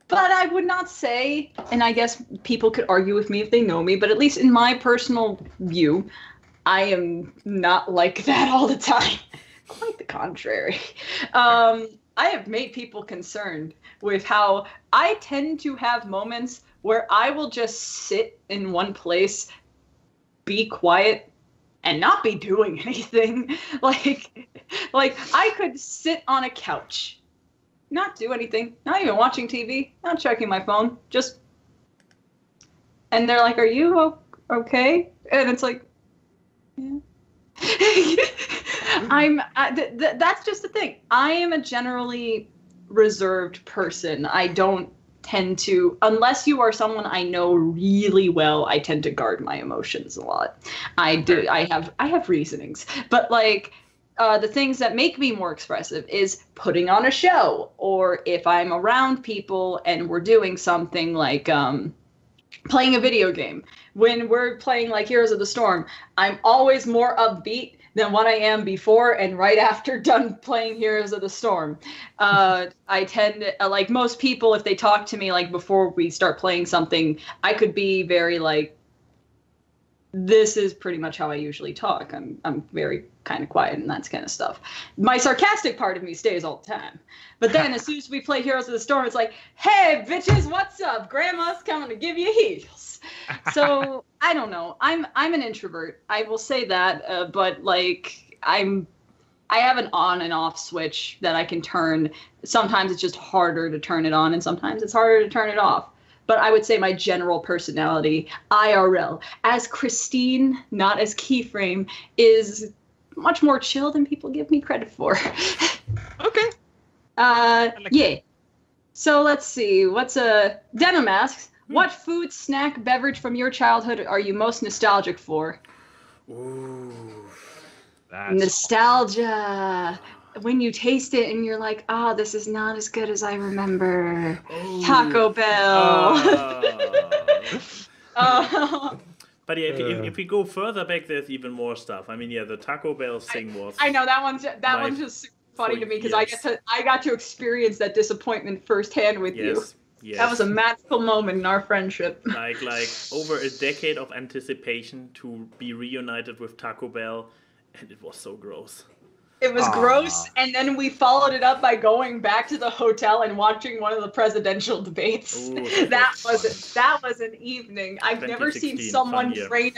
But I would not say, and I guess people could argue with me if they know me, but at least in my personal view, I am not like that all the time. Quite the contrary. I have made people concerned with how I tend to have moments where I will just sit in one place, be quiet, and not be doing anything. Like I could sit on a couch, not do anything, not even watching TV, not checking my phone, just... And they're like, are you okay? And it's like, yeah. That's just the thing. I am a generally reserved person. I don't tend to, unless you are someone I know really well, I tend to guard my emotions a lot. I have reasonings, but like the things that make me more expressive is putting on a show, or if I'm around people and we're doing something like playing a video game. When we're playing like Heroes of the Storm, I'm always more upbeat than what I am before and right after done playing Heroes of the Storm. I tend to, like most people, if they talk to me like before we start playing something, I could be very like, this is pretty much how I usually talk. I'm very kind of quiet and that kind of stuff. My sarcastic part of me stays all the time. But then as soon as we play Heroes of the Storm, it's like, hey, bitches, what's up? Grandma's coming to give you heels. So I don't know. I'm an introvert. I will say that. But like I have an on and off switch that I can turn. Sometimes it's just harder to turn it on, and sometimes it's harder to turn it off. But I would say my general personality, IRL, as Christine, not as Keyframe, is much more chill than people give me credit for. Okay. Yeah. So let's see. What's Denim asks, what food, snack, beverage from your childhood are you most nostalgic for? Ooh. Nostalgia. When you taste it and you're like, this is not as good as I remember. Ooh. Taco Bell. But yeah, if we go further back, there's even more stuff. I mean, yeah, the Taco Bell thing was. I know that one's just super funny to me because I got to experience that disappointment firsthand with you. Yes. That was a magical moment in our friendship. Like over a decade of anticipation to be reunited with Taco Bell, and it was so gross. It was gross, and then we followed it up by going back to the hotel and watching one of the presidential debates. Ooh, that was an evening. I've never seen someone drain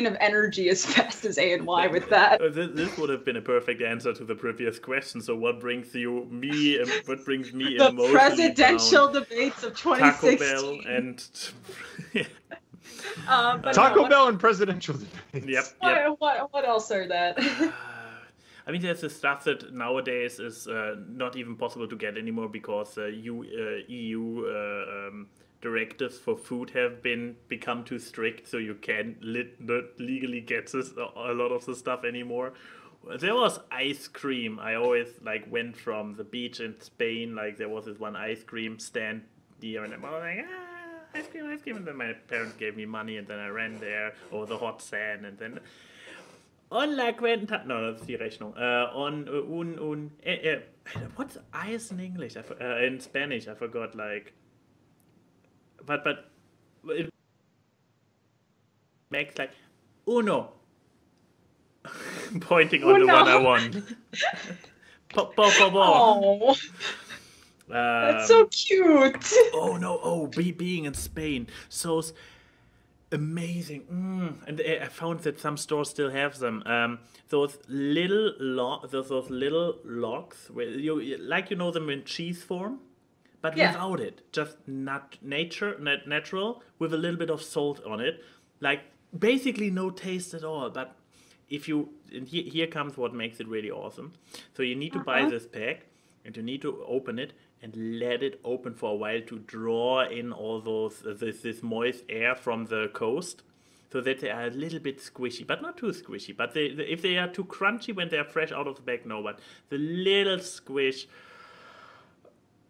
of energy as fast as A&Y with that. This would have been a perfect answer to the previous question. So what brings me emotionally the presidential debates of 2016. Taco Bell and Taco Bell and presidential debates. Yep. What else are that? I mean, there's the stuff that nowadays is not even possible to get anymore because EU directives for food have become too strict, so you can't not legally get a lot of the stuff anymore. There was ice cream. I always went from the beach in Spain. There was this one ice cream stand here, and I was like, ice cream, and then my parents gave me money, and then I ran there over the hot sand, and then on la cuenta, no, that's the Rechnung. What's ice in English? In Spanish, I forgot. But it makes uno, pointing on the one I won. Por favor. Oh. That's so cute. Oh no! Oh, being in Spain, so amazing. And I found that some stores still have them. Those little logs where you know them in cheese form, but without it, just natural with a little bit of salt on it. Basically no taste at all. But here comes what makes it really awesome. So you need to buy this pack, and you need to open it and let it open for a while to draw in all this moist air from the coast, so that they are a little bit squishy, but not too squishy. But if they are too crunchy when they are fresh out of the bag, no. But the little squish.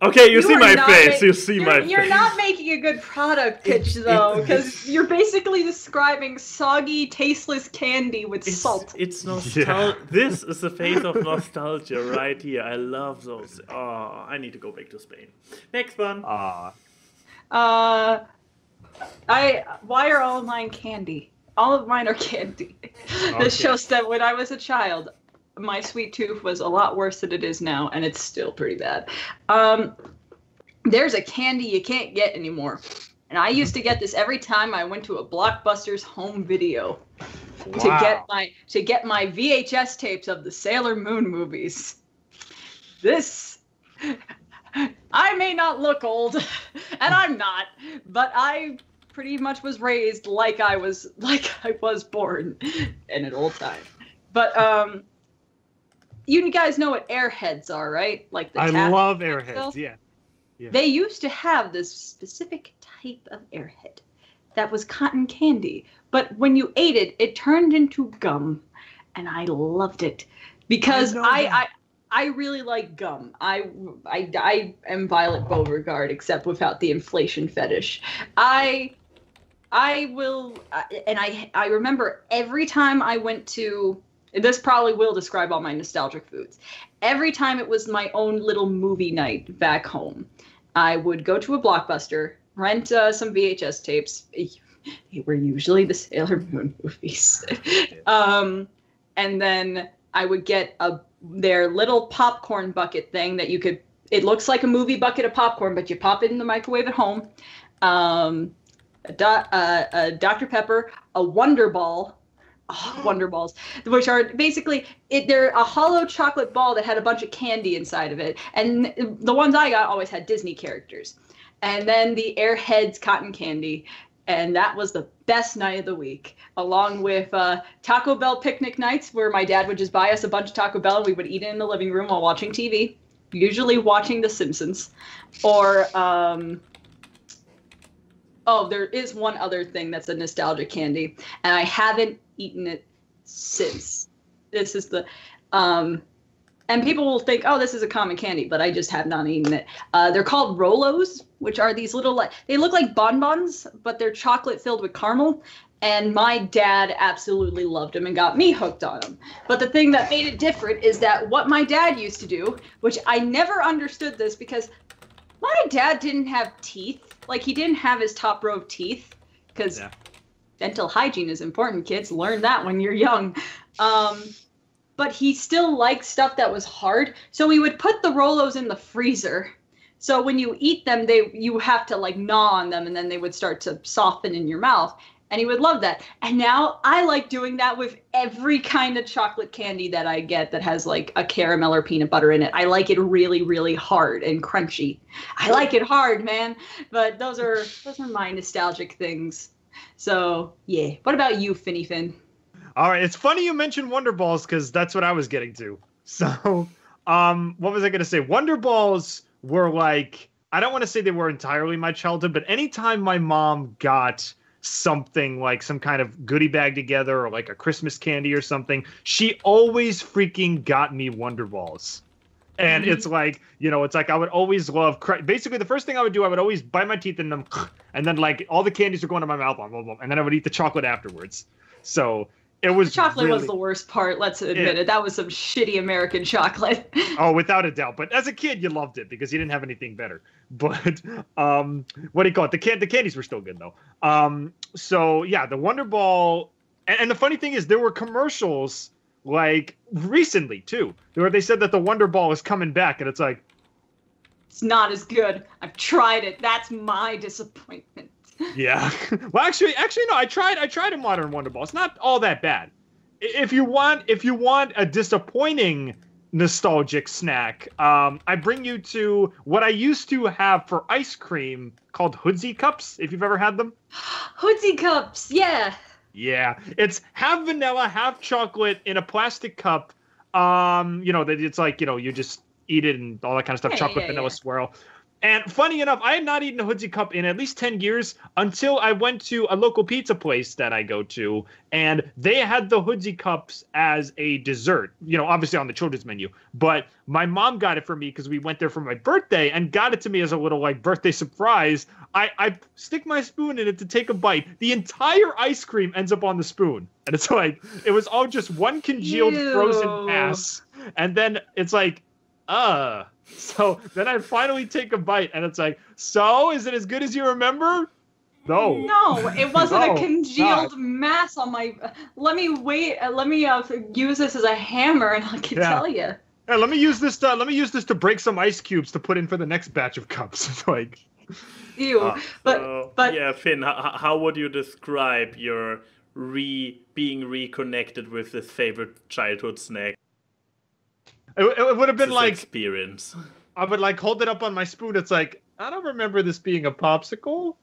Okay, you see my face. You're not making a good product pitch, though, because you're basically describing soggy, tasteless candy with salt. It's nostalgia. Yeah. This is the face of nostalgia right here. I love those. Oh, I need to go back to Spain. Next one. Why are all of mine candy? All of mine are candy. Okay. This shows that when I was a child, my sweet tooth was a lot worse than it is now, and it's still pretty bad. There's a candy you can't get anymore, and I used to get this every time I went to a Blockbuster's home video to get my VHS tapes of the Sailor Moon movies. This, I may not look old, and I'm not, but I pretty much was raised like I was born in an old time. But you guys know what airheads are, right? I love airheads, yeah. They used to have this specific type of airhead that was cotton candy. But when you ate it, it turned into gum. And I loved it. Because I really like gum. I am Violet Beauregard, except without the inflation fetish. I remember every time I went to... This probably will describe all my nostalgic foods. Every time it was my own little movie night back home, I would go to a Blockbuster, rent some VHS tapes. They were usually the Sailor Moon movies. And then I would get their little popcorn bucket thing that you could... It looks like a movie bucket of popcorn, but you pop it in the microwave at home. A Dr. Pepper, a Wonder Ball... Oh, Wonder Balls, which are basically they're a hollow chocolate ball that had a bunch of candy inside of it, and the ones I got always had Disney characters. And then the Airheads cotton candy, and that was the best night of the week, along with Taco Bell picnic nights where my dad would just buy us a bunch of Taco Bell and we would eat it in the living room while watching TV, usually watching The Simpsons, or there is one other thing that's a nostalgia candy, and I haven't eaten it since. This is the And people will think, oh, this is a common candy, but I just have not eaten it. They're called Rolos, which are these little, they look like bonbons, but they're chocolate filled with caramel. And my dad absolutely loved them and got me hooked on them. But the thing that made it different is that what my dad used to do, which I never understood this because my dad didn't have teeth. Like, he didn't have his top row of teeth because dental hygiene is important. Kids learn that when you're young. But he still liked stuff that was hard. So we would put the Rolos in the freezer. So when you eat them, you have to like gnaw on them and then they would start to soften in your mouth. And he would love that. And now I like doing that with every kind of chocolate candy that I get that has like a caramel or peanut butter in it. I like it really, really hard and crunchy. I like it hard, man. But those are my nostalgic things. So yeah. What about you, Finny Finn? All right, it's funny you mentioned Wonder Balls because that's what I was getting to. So, what was I going to say? Wonder Balls were like, I don't want to say they were entirely my childhood, but anytime my mom got something like some kind of goodie bag together or like a Christmas candy or something, she always freaking got me Wonder Balls. And it's like, you know, it's like I would always love, basically the first thing I would do, I would always bite my teeth in them, and then like all the candies are going to my mouth, and then I would eat the chocolate afterwards. So it was chocolate was the worst part. Let's admit it. That was some shitty American chocolate. Oh, without a doubt. But as a kid, you loved it because you didn't have anything better. But what do you call it? The candies were still good though. So yeah, the Wonder Ball, and the funny thing is, there were commercials like recently too, where they said that the Wonder Ball is coming back, and it's like, it's not as good. I've tried it. That's my disappointment. Yeah. Well, actually, no. I tried a modern Wonder Ball. It's not all that bad. If you want a disappointing nostalgic snack, I bring you to what I used to have for ice cream called Hoodsie Cups. If you've ever had them. Hoodsie Cups, yeah. Yeah, it's half vanilla, half chocolate in a plastic cup. You know that it's like, you know, you just eat it and all that kind of stuff. Chocolate vanilla swirl. And funny enough, I had not eaten a Hoodsie Cup in at least 10 years until I went to a local pizza place that I go to, and they had the Hoodsie Cups as a dessert, you know, obviously on the children's menu. But my mom got it for me because we went there for my birthday and got it to me as a little, like, birthday surprise. I stick my spoon in it to take a bite. The entire ice cream ends up on the spoon. And it's like, it was all just one congealed frozen mass. And then it's like, So then I finally take a bite, and it's like, so is it as good as you remember? No. No, it wasn't a congealed mass on my. Let me use this as a hammer, and I can tell you. Yeah, let me use this to break some ice cubes to put in for the next batch of cups. It's like, ew. But yeah, Finn, how would you describe your being reconnected with this favorite childhood snack? It would have been like experience. I would like hold it up on my spoon. It's like, I don't remember this being a popsicle.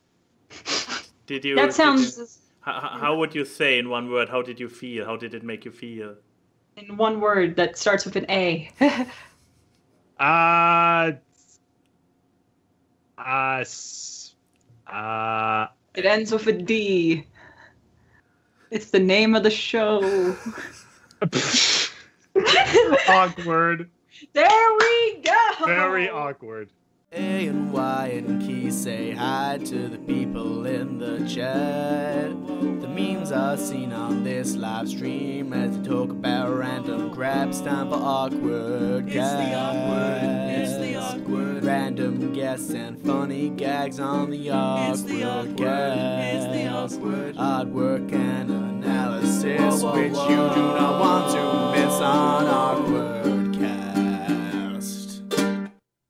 Did you? That sounds. How would you say in one word? How did you feel? How did it make you feel? In one word that starts with an A. It ends with a D. It's the name of the show. Awkward. There we go. Very awkward. A and Y and Key say hi to the people in the chat. The memes are seen on this live stream as they talk about random grabs. Time for awkward guests. It's the awkward. Random guests and funny gags on the awkward guests. Artwork and analysis which you do not